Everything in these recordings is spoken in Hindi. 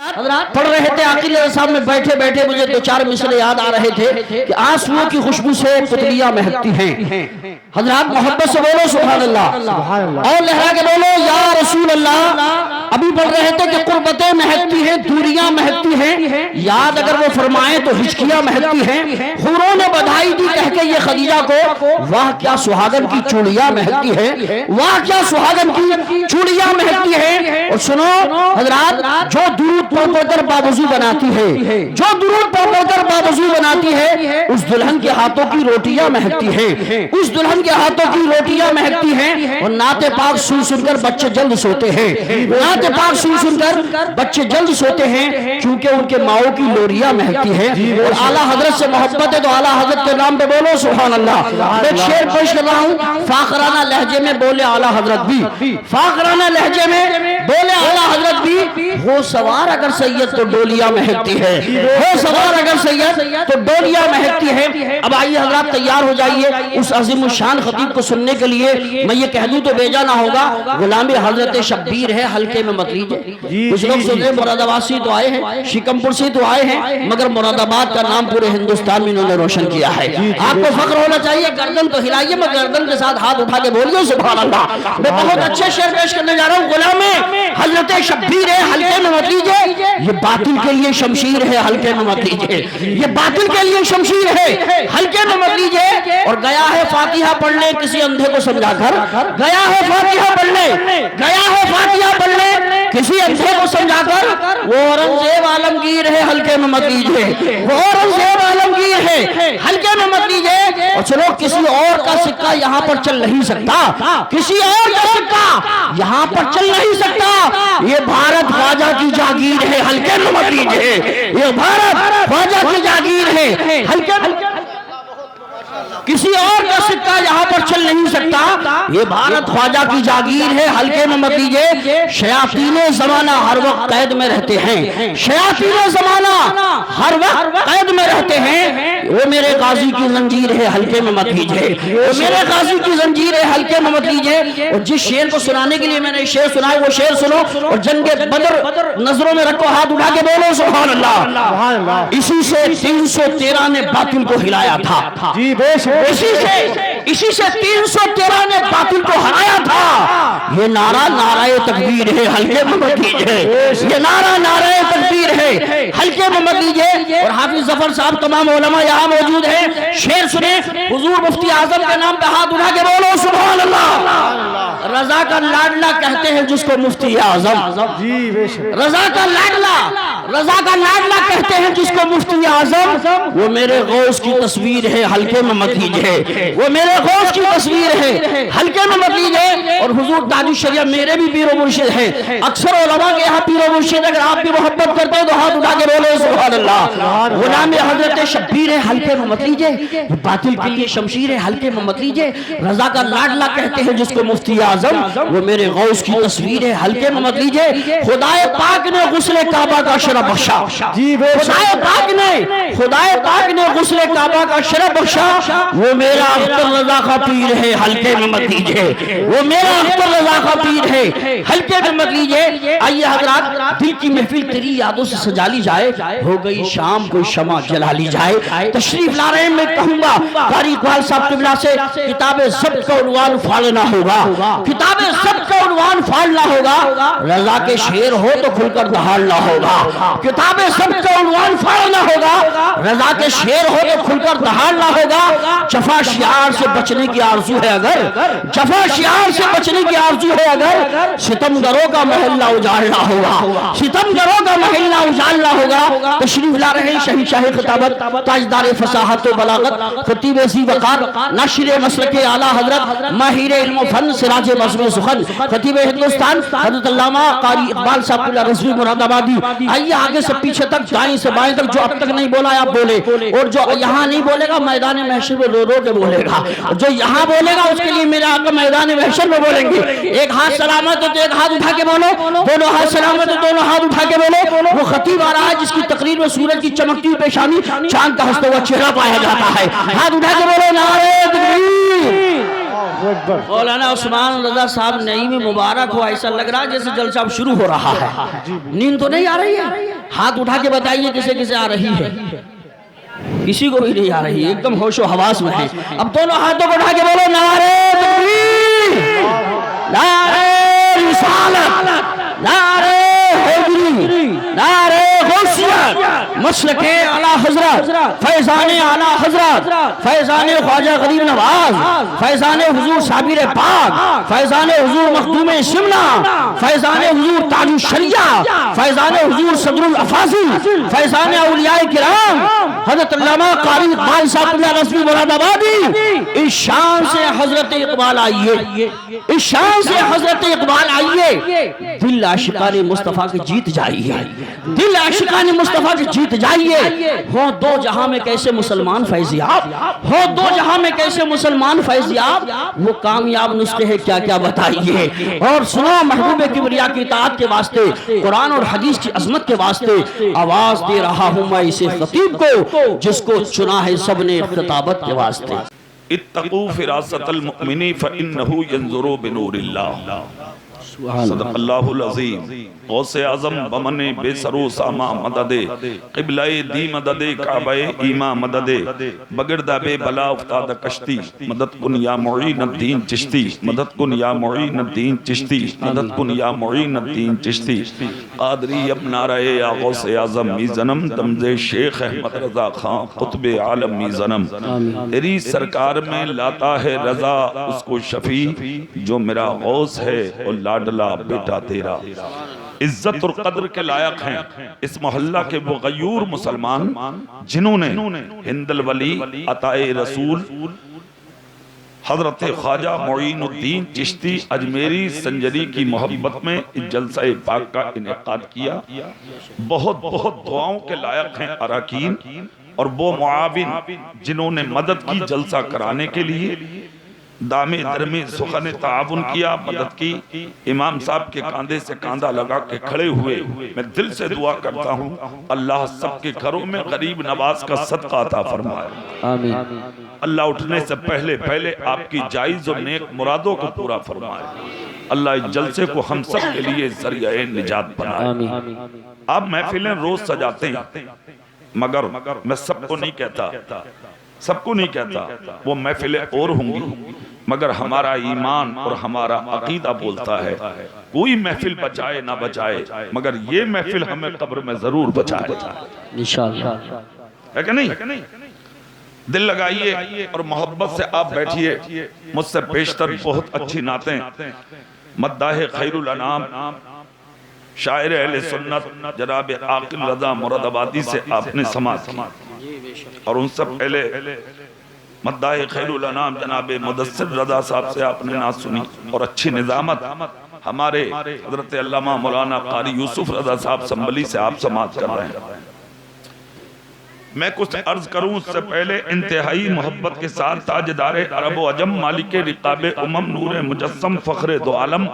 पढ़ रहे थे आकिल साहब में बैठे बैठे मुझे दो चार मिसरे याद आ रहे थे कि आंसुओं की खुशबू से पुतलियां महकती हैं। हजरात मोहब्बत से बोलो सुभान अल्लाह और लहरा के बोलो या रसूल अल्लाह। अभी पढ़ रहे थे कि कुर्बतें महकती हैं, दूरियां महकती हैं, याद अगर वो फरमाए तो हिचकियां महकती हैं। हुरों ने बधाई दी कह के ये खदीजा को, वाह क्या सुहागन की चूड़ियां महकती है, वाह क्या सुहागन की चूड़ियां महकती है। और सुनो हजरात, जो दुरूद पढ़कर बावजू बनाती है, जो दुरूद पढ़कर बावजू बनाती है, उस दुल्हन के हाथों की रोटियां महकती हैं, उस दुल्हन के हाथों की रोटियां महकती हैं। और नाते पाक सुन सुनकर बच्चे जल्द सोते हैं, नाते पाक सुन सुनकर बच्चे जल्द सोते हैं, क्योंकि उनके माओ की लोरियां महकती हैं। और आला हजरत से मोहब्बत है तो आला हजरत के नाम पे बोलो सुभान अल्लाह। मैं शेर पेश कर रहा हूँ, फाखराना लहजे में बोले आला हजरत भी, फाखराना लहजे में बोले आला हजरत भी। हो सवार अगर सैयद तो डोलियां महकती है, हो सवार अगर सैयद तो डोलियां महकती है। अब आइए हजरात तैयार हो जाइए उस अजीम शान खतीब को सुनने के लिए। मैं ये कह दूं तो बेजा ना होगा, गुलामी हजरत शब्बीर है, हल्के में मत लीजिए। कुछ लोग सोच रहे मुरादाबाद से तो आए हैं, शिकमपुर से तो आए हैं, मगर मुरादाबाद का नाम पूरे हिंदुस्तान में इन्होंने रोशन किया है। आपको फख्र होना चाहिए। गर्दन तो हिलाइए, मैं गर्दन के साथ हाथ उठा के बोलिए सुभान अल्लाह। मैं बहुत अच्छे शेर पेश करने जा रहा हूँ। गुलामी हजरत शब्बीर है, हल्के में मत लीजिए। ये बातिल के लिए शमशीर है, हल्के में मत लीजिए। ये बातिल के लिए शमशीर है, हल्के में मत लीजिए। और गया है फातिहा पढ़ने किसी अंधे को समझाकर, गया है फातिहा पढ़ने, गया है फातिहा पढ़ने किसी अंधे को समझाकर। वो औरंगजेब आलमगीर है, हल्के में मत लीजिए। वो औरंगजेब आलमगीर है, हल्के में मत लीजिए। और चलो किसी और का सिक्का यहाँ पर चल नहीं सकता, किसी और का सिक्का यहाँ पर चल नहीं सकता। ये भारत ख्वाजा की जागीर है, हल्के में मत लीजिए। ये भारत ख्वाजा की जागीर है, हल्के में, किसी और का सिक्का यहाँ पर चल नहीं सकता। ये भारत ख्वाजा की जागीर है, हल्के में मत लीजिए। शयातीने जमाना हर वक्त कैद में रहते हैं, शयातीने जमाना हर वक्त कैद में रहते हैं। वो मेरे गाजी की जंजीर है, हल्के में मत लीजिए। वो मेरे गाजी की जंजीर है, हल्के में मत लीजिए। और जिस शेर को सुनाने के लिए मैंने शेर सुनाया वो शेर सुनो। और जंगे बदर नजरों में रखो, हाथ उठा के बोलो सुभान अल्लाह। इसी से 313 ने बातिल को हिलाया था, इसी से 313 ने बातिल को हराया था। ये नारा नाराए तकबीर है, हल्के में मत लीजिए। ये नारा नाराए तकबीर है, हल्के में मत लीजिए। और हाफिज जफर साहब तमाम उलमा यहाँ मौजूद हैं। शेर सुने, हुजूर मुफ्ती आजम के नाम पे हाथ उठा के बोलो सुभान अल्लाह। रजा का लाडला कहते हैं जिसको मुफ्ती आजम, रजा का लाडला, रजा का लाडला कहते हैं जिसको मुफ्ती आजम। वो मेरे गौस की तस्वीर है, हल्के में मत लीजिए। वो मेरे गौस की तस्वीर है, हल्के में मत लीजिए। और हुजूर ताजुश शरिया मेरे भी पीरो मुर्शिद हैं। अक्सर उलमा के यहाँ पीरो मुर्शिद, अगर आप भी मोहब्बत करते हो तो हाथ उठा के बोलो सुभान अल्लाह। गुलाम हजरत शब्बीर है, हल्के में मत लीजिए। बातिल के लिए शमशीर है, हल्के में मत लीजिए। रजा का लाडला कहते हैं जिसको मुफ्ती आजम, वो मेरे गौस की तस्वीर है, हल्के में मत लीजिए। खुदाए पाक ने गुस्ले काबा का शरफ बख्शा, खुदाए पाक ने गुस्ले काबा का शरफ बख्शा। वो मेरा अख्तर रजा का पीर है, हल्के में मत लीजिए। वो मेरा अख्तर रजा का पीर है, हल्के में मत लीजिए। आइए हजरात, दिल की महफिल तेरी यादों से सजा ली जाए, हो गई शाम कोई शमा जला ली जाए। तशरीफ ला रहे हैं, मैं कहूंगा कारी इकबाल साहब किबला से किताबे सब का उन्वान फाड़ना होगा, किताबे सब का उन्वान फाड़ना होगा। रजा के शेर हो तो खुलकर दहाड़ना होगा, किताबे सब का उन्वान फाड़ना होगा। रजा के शेर हो तो खुलकर दहाड़ना होगा। जफा शियार से बचने की आरज़ू है अगर, जफा शियार से बचने की आरज़ू है अगर, सितमगरों का महल्ला उजाड़ना होगा, सितमगरों का महल्ला उजाड़ना होगा। तशरीफ ला रहे हैं शहंशाह खिताबत, ताजदार फसाहत व बलागत, खतीब ज़ी वक़ार, नाशिर मसलक आला हजरत, माहिर इल्म फन, सिराज मज़्हब सुखन, खतीब हिंदुस्तान हज़रत अल्लामा कारी इकबाल साहब रज़वी मुरादाबादी। आइए आगे से पीछे तक, दाएं से बाएं तक, जो अब तक नहीं बोला आप बोले, और जो यहाँ नहीं बोलेगा मैदान महशर में रो रो के बोलेगा, जो यहाँ बोलेगा उसके लिए मेरे आका मैदान महशर में बोलेंगे। एक हाथ सलामत है तो एक हाथ उठा के बोलो, दोनों हाथ सलामत है दोनों हाथ उठा के बोलो। वो खतीब आ रहा है जिसकी तकरीर में सूरज की चमकती हुई पेशानी, चांद का हंसता हुआ चेहरा पाया जाता है। हाथ उठा के बोलो नारे तकबीर। मौलाना उस्मान रजा साहब नईम मुबारक हो, ऐसा लग रहा है जैसे जलसा शुरू हो रहा है। नींद तो नहीं आ रही है? हाथ उठा के बताइए किसे किसे आ रही है। किसी को भी नहीं आ रही, एकदम होशो हवास में है। अब दोनों हाथों को उठा के बोलो नारे तकबीर, नारे रिसालत, नारे हैदरी, नारे गौसियत, मसलके आला हजरत, फैज़ाने आला हजरत, फैज़ाने ख्वाजा गरीब नवाज, फैज़ाने हुजूर साबिर पाक, फैज़ाने हुजूर मखदूम शिमला, फैज़ाने हुजूर ताजुश शरिया, फैज़ाने हुजूर सदरुल अफाजिल, फैज़ाने औलियाए किराम हजरत अल्लामा कारी इकबाल साहब रस्मी मुरादाबादी। इस शान से हजरत इकबाल आइए, इस शान से हजरत इकबाल आइए। दिल आशिकाने मुस्तफा के जीत जाइए, दिल आशिकाने मुस्तफा के जीत जाइए। हो दो जहां में कैसे मुसलमान फैजियाब, हो दो जहां में कैसे मुसलमान फैजियाब। वो कामयाब नुस्खे है क्या क्या बताइए। और सुनो महबूब किबरिया की इताअत के वास्ते, कुरान और हदीस की अजमत के वास्ते आवाज दे रहा हूं मैं इसे खतीब को जिसको चुना है सबने खिताबत के वास्ते। इत्तकू फिरासतल मुमिनी फइन्नहु यंजुरु बिनूरिल्लाह। सदक़ल्लाहुल अज़ीम। गौसे आज़म बमने बेसरो सामा मददे, क़िबलाए दी मददे, काबाए ईमा मददे, बगिरदा बे बला उफ्ताद कश्ती, मदद कुन या मुईनुद्दीन चिश्ती, मदद कुन या मुईनुद्दीन चिश्ती, मदद कुन या मुईनुद्दीन चिश्ती। क़ादरी अब नाराए या गौसे आज़म मी ज़नम, दमज़े शेख अहमद रज़ा खां क़ुत्बे आलम मी ज़नम। तेरी सरकार में लाता है रज़ा उसको शफ़ी, जो मेरा गौस है और लाडला बेटा तेरा। इज्जत और कद्र के लायक हैं इस मोहल्ला के वो गयूर मुसलमान जिन्होंने हिंदल वली अताए रसूल हजरत ख्वाजा मुईनुद्दीन चिश्ती अजमेरी संजरी की मोहब्बत में इस जलसा पाक का इनेकाद किया। बहुत बहुत दुआओं के लायक हैं अराकीन और वो मुआविन जिन्होंने मदद की जलसा कराने के लिए, दामे दरमे सुखने ताउन किया, मदद की। इमाम साहब के कांधे से कांधा लगा के खड़े हुए। मैं दिल से दुआ करता हूँ अल्लाह सबके घरों में गरीब नवाज का सदका अता फरमाए, आमीन। अल्लाह उठने से पहले पहले आपकी जायज और नेक मुरादों को पूरा फरमाए। अल्लाह इस जलसे को हम सब के लिए जरिया निजात बनाए। आप महफिलें रोज सजाते हैं, मगर मैं सबको नहीं कहता, सबको नहीं कहता, वो महफिलें और होंगी, मगर हमारा ईमान और हमारा अकीदा बोलता है कोई महफिल बचाए ना बचाए, मगर ये महफिल हमें कब्र में जरूर बचाए इंशाअल्लाह, है कि नहीं? दिल लगाइए और मोहब्बत से आप बैठिए। मुझसे पेशतर बहुत अच्छी नातें मद्दाह खैरुल अनाम शायर अहले सुन्नत जनाब आकिल रज़ा मुरादाबादी से आपने समाअत की, और उनसे पहले मद्दाह खैरुल अनाम जनाब मुदस्सिर रज़ा साहब से आपने नात सुनी। और अच्छी निज़ामत हमारे हज़रत अल्लामा मौलाना कारी यूसुफ रज़ा साहब संभली से आप समाअत कर रहे हैं। मैं कुछ अर्ज करूं उससे पहले इंतहाई मोहब्बत के साथ ताजदारे अरब व अजम मालिक रिकाबे उमम नूरे मुजस्सम फखरे दो आलम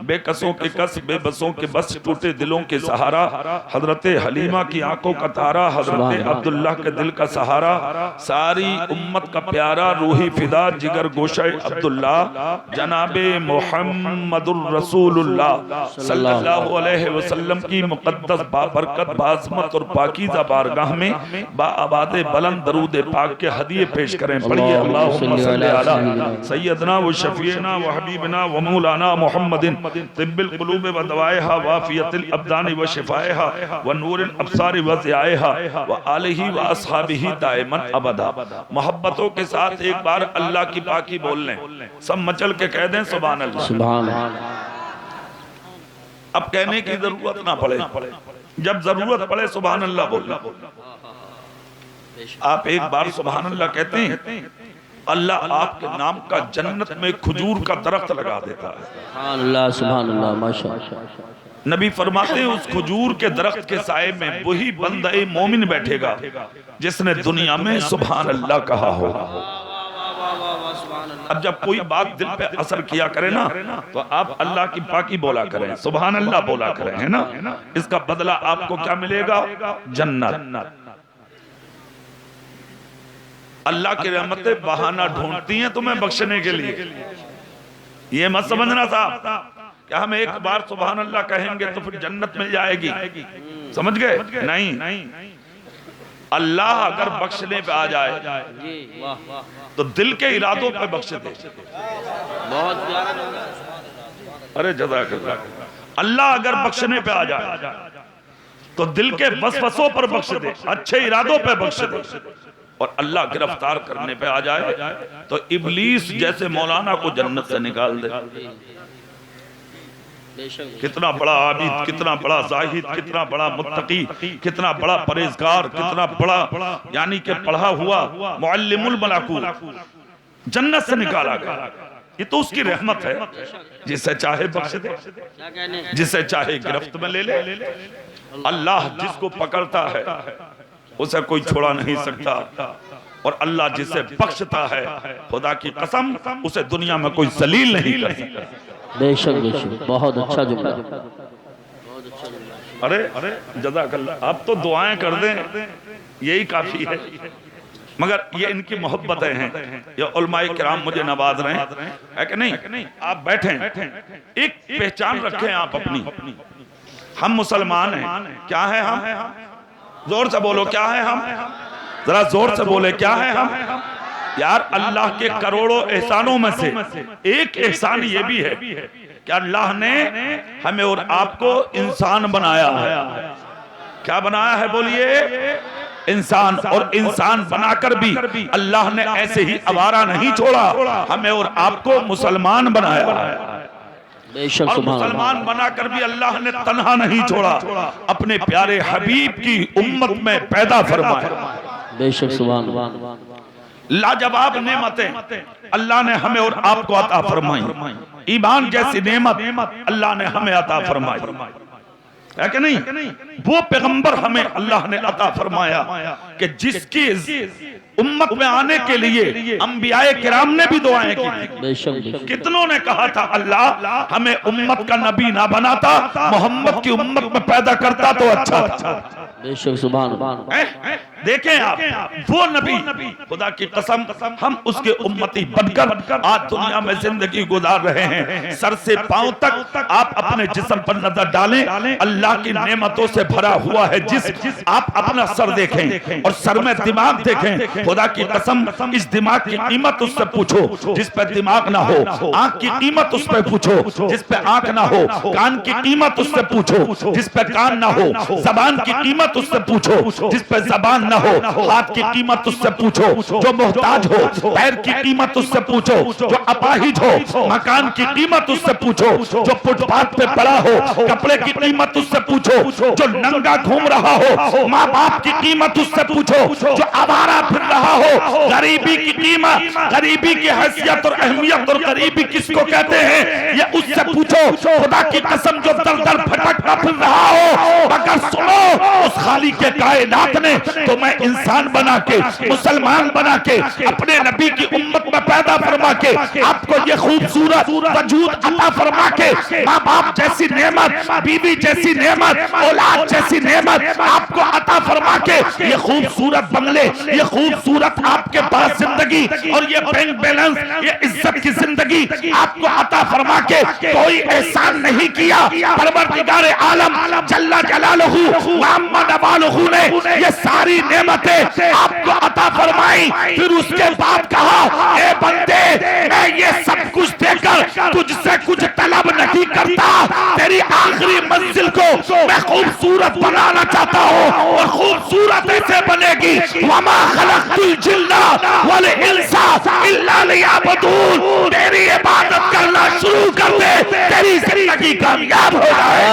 बेकसों के कस बेबसों के बस टूटे दिलों के सहारा हजरत हलीमा की आंखों का तारा हजरत अब्दुल्लाह के दिल का सहारा सारी उम्मत का प्यारा रूही फिदा जिगर गोशे अब्दुल्ला जनाबे मुहम्मदुर रसूलुल्लाह सल्लल्लाहु अलैहि वसल्लम की मुक़द्दस बाबरकत बाज़मत और पाकीज़ा बारगाह में आबादे बुलंद दरूद पाक के हदिये पेश करें। पढ़िए अल्लाहुम्मा सल्ली अला सय्यदना व शफीना व हबीबना व मौलाना मुहम्मदिन तिब्बिल कुलूब व दवाइहा व आफियतिल अब्दान व शिफाइहा व नूरिल अब्सार व ज़ियाइहा व आलिही व अस्हाबिही दाइमन अबदा। मोहब्बतों के साथ एक बार अल्लाह की पाकी बोल लें, सब मचल के कह दें सुभान अल्लाह, सुभान अल्लाह। अब कहने की जरूरत ना पड़े, जब जरूरत पड़े सुभान अल्लाह बोलना। आप एक बार सुभान अल्लाह कहते हैं, अल्लाह आपके नाम का जन्नत में खजूर का दरख्त लगा देता है। सुभान अल्लाह, सुभान अल्लाह, माशाअल्लाह। नबी फरमाते हैं उस खजूर के दरख्त के साए में वही बंदे मोमिन बैठेगा जिसने दुनिया में सुभान अल्लाह कहा हो। अब जब कोई बात दिल पे असर किया करे ना, तो आप अल्लाह की पाकी बोला करें, सुभान अल्लाह बोला करें, है ना? इसका बदला आपको क्या मिलेगा? जन्नत। अल्लाह की रहमतें बहाना ढूंढती हैं तुम्हें बख्शने के लिए। ये मत समझना साहब क्या हम एक बार सुभान अल्लाह कहेंगे तो फिर जन्नत मिल जाएगी? समझ गए? नहीं। अल्लाह अगर बख्शने पे आ जाए तो दिल के इरादों पे बख्श दे। बहुत अरे जज़ाकल्लाह। अल्लाह अगर बख्शने पे आ जाए तो दिल के वसवसों पर बख्श दे, अच्छे इरादों पे बख्श दे। और अल्लाह गिरफ्तार करने पे आ जाए तो इब्लीस जैसे मौलाना को जन्नत से निकाल दे। कितना बड़ा आबिद, कितना बड़ा जाहिद, कितना बड़ा मुत्तकी, कितना बड़ा परहेजगार, कितना बड़ा यानी कि पढ़ा हुआ मुअल्लिमुल मलाकूत जन्नत से निकाला गया। ये तो उसकी रहमत है, जिसे चाहे बख्श दे, जिसे चाहे गिरफ्त में ले ले। अल्लाह जिसको पकड़ता है उसे कोई छोड़ा नहीं सकता, और अल्लाह जिसे बख्शता है खुदा की कसम उसे दुनिया में कोई जलील नहीं कर सकता। बेशक बेशक, बहुत अच्छा जुमला। अरे जज़ाकल्लाह। आप तो दुआएं कर दें यही काफी है, मगर ये इनकी मोहब्बतें हैं। ये उलमाए किराम मुझे नवाज रहे हैं, है कि नहीं? आप बैठें, एक पहचान रखें आप अपनी। हम मुसलमान हैं। क्या है हम? जोर से बोलो, क्या है हम? जरा जोर से बोले, क्या है हम? यार अल्लाह के करोड़ों एहसानों में से एक एहसान ये भी है कि अल्लाह ने हमें और आपको इंसान बनाया है। क्या बनाया है बोलिए? इंसान। और इंसान बनाकर भी अल्लाह ने ऐसे ही आवारा नहीं छोड़ा, हमें और आपको मुसलमान बनाया है। और मुसलमान बनाकर भी अल्लाह ने तन्हा नहीं छोड़ा, अपने प्यारे हबीब की उम्मत में पैदा फरमाया। बेशक सुभान अल्लाह। लाजवाब नेमतें अल्लाह ने हमें और आपको अता फरमाई। ईमान जैसी नेमत अल्लाह ने हमें अता फरमाई, है कि नहीं? वो पैगंबर हमें अल्लाह ने अता फरमाया कि जिसकी उम्मत में आने के लिए अंबियाए किराम ने भी दुआएं की। कितनों ने कहा था अल्लाह हमें उम्मत का नबी ना बनाता, मोहम्मद की उम्मत में पैदा करता तो अच्छा था। बेशक सुभान अल्लाह। देखें आप, वो नबी खुदा की कसम हम उसके उम्मती बनकर आज दुनिया में जिंदगी गुजार रहे हैं। सर से पांव तक आप अपने जिस्म पर नजर डालें, अल्लाह की नेमतों से भरा हुआ है। जिस आप अपना सर देखें और सर में दिमाग देखें, खुदा की कसम इस दिमाग की कीमत उससे पूछो जिस पे दिमाग ना हो, आंख की कीमत उस पे पूछो जिस पे आंख ना हो, कान की कीमत उससे पूछो जिस पे कान ना हो, जबान की कीमत उससे पूछो जिस पे जबान ना हो, हाथ की कीमत उससे पूछो जो मोहताज हो, पैर की कीमत उससे पूछो जो अपाहिज हो, मकान की कीमत उससे पूछो जो फुटपाथ पे पड़ा हो, कपड़े की कीमत उससे पूछो जो नंगा घूम रहा हो, माँ बाप की कीमत उससे पूछो जो आवारा फिर रहा हो, गरीबी की कीमत, गरीबी की हैसियत और अहमियत और गरीबी किसको कहते हैं ये उससे पूछो। खुदा की कसम जो दर दर भटकता फिर रहा हो, मगर सुनो उस खालिक के कायनात ने तो मैं इंसान बना के, मुसलमान बना के, अपने नबी की उम्मत में पैदा फरमा के, आपको ये खूबसूरत वजूद अता फरमा के, माँ बाप जैसी नेमत, बीवी जैसी नेमत, औलाद जैसी नेमत आपको अता फरमा के, ये खूबसूरत बंगले, ये खूबसूरत आपके पास जिंदगी और ये बैंक बैलेंस, ये इज्जत की जिंदगी आपको अता फरमा के कोई एहसान नहीं किया परवरदिगार आलम जल्ला जलालहू व अम्मा नवालहू ने ये सारी नेमतें आपको अता फरमाई। फिर उसके बाद कहा ए बंदे मैं ये सब कुछ देकर तुझसे कुछ तलब नहीं करता, तेरी आखिरी मंजिल को मैं खूबसूरत बनाना चाहता हूँ और खूबसूरत ऐसे बनेगी वमा खलक़तुल जिन्ना वल इंसा इल्ला लियअबुदून। तेरी इबादत करना शुरू कर दे, तेरी जिंदगी कामयाब हो जाए।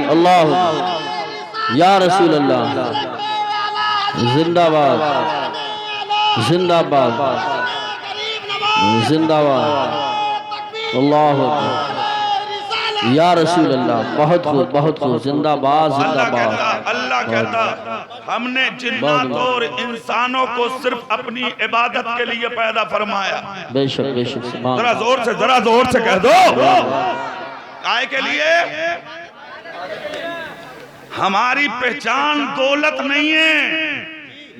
अल्लाह या रसूल अल्लाह जिंदाबाद जिंदाबाद जिंदाबाद। अल्लाह या रसूल अल्लाह। बहुत खूब बहुत खूब। जिंदाबाद जिंदाबाद। अल्लाह कहता हमने जिन्नात और इंसानों को सिर्फ अपनी इबादत के लिए पैदा फरमाया। बेशक बेशक। जरा जोर से कह दो काय के लिए? हमारी पहचान दौलत नहीं है,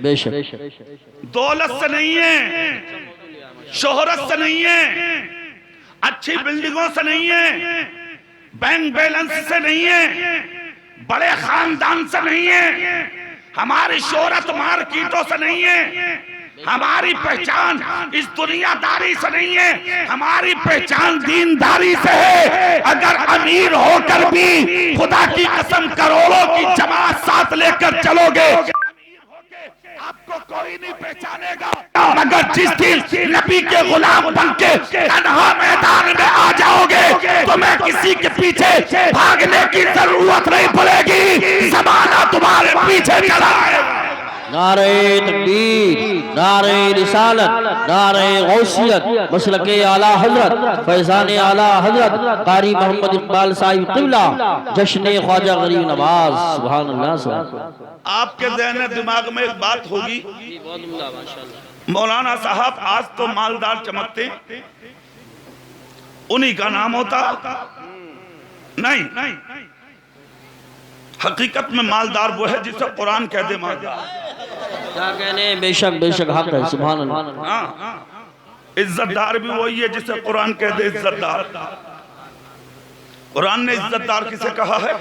बेशक दौलत से नहीं है, शोहरत से नहीं है, अच्छी बिल्डिंगों से नहीं है, बैंक बैलेंस से नहीं है, बड़े खानदान से नहीं है, हमारी शोहरत मार्केटों से नहीं है, हमारी पहचान इस दुनियादारी से नहीं है, हमारी पहचान दीनदारी से है। अगर अमीर होकर भी खुदा की कसम करोड़ों की जमात साथ लेकर चलोगे, आपको कोई नहीं पहचानेगा, मगर जिस दिन नबी के गुलाम बनके तन्हा मैदान में आ जाओगे तो मैं किसी के पीछे भागने की जरूरत नहीं पड़ेगी, ज़माना तुम्हारे पीछे चला आएगा। नारे तकबीर, नारे रिसालत, नारे गौसियत, मसलके आला हजरत, फैजान आला हजरत कारी मोहम्मद इकबाल साहिब क़िबला, जश्न ख्वाजा गरीब नवाज। सुभान अल्लाह, सुभान अल्लाह। आपके ज़हन दिमाग में एक बात होगी, मौलाना साहब आज तो मालदार चमकते, उन्हीं का नाम होता नहीं, हकीकत में मालदार वो है जिसे कुरान कह दे मालदार। क्या कहने, बेशक बेशक हक है। सुभान अल्लाह। इज्जतदार भी वही है जिसे कुरान कह दे इज्जतदार। कुरान ने इज्जतदार किसे कहा है?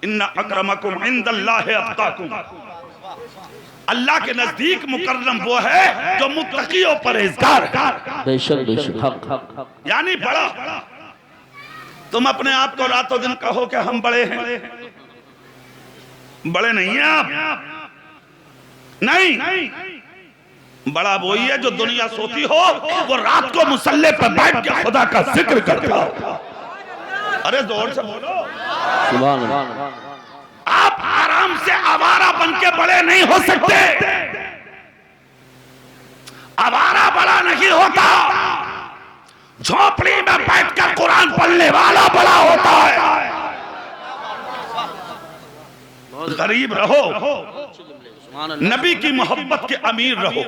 इन्ना अक्रमकुम इंदल्लाहि अत्काकुम। अल्लाह के नजदीक मुकर्रम वो है जो मुत्तकी और परहेजगार है। बेशक बेशक हक हक। यानी बड़ा, तुम अपने आप को रातों दिन कहो कि हम बड़े हैं, बड़े नहीं हैं आप, नहीं, बड़ा वही है जो दुनिया सोती हो वो रात को मुसल्ले पर बैठ के खुदा का जिक्र करता हो। अरे जोर से बोलो। सुभान अल्लाह। आप आराम से आवारा बन के बड़े नहीं हो सकते, आवारा बड़ा नहीं होता, झोपड़ी में बैठकर कुरान पढ़ने वाला बड़ा होता है। गरीब रहो, नबी की मोहब्बत के अमीर रहो,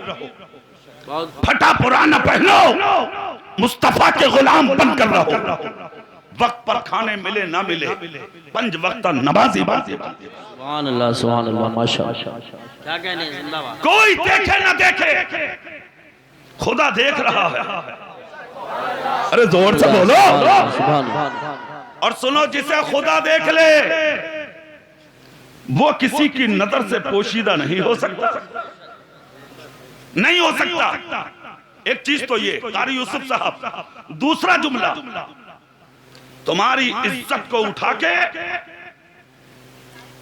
फटा पुराना पहनो, मुस्तफा के गुलाम बनकर रहो, वक्त पर खाने मिले ना मिले, 5 वक्त नमाजी बाजी। सुभान अल्लाह, सुभान अल्लाह, माशाअल्लाह। क्या कहने, जिंदाबाद। कोई देखे ना देखे, खुदा देख रहा है। अरे जोर से बोलो। सुभान। और सुनो, जिसे खुदा देख ले वो किसी की नजर से पोशीदा नहीं हो सकता, नहीं हो सकता। एक चीज तो ये कारी यूसुफ साहब, दूसरा जुमला, तुम्हारी इज्जत को उठा के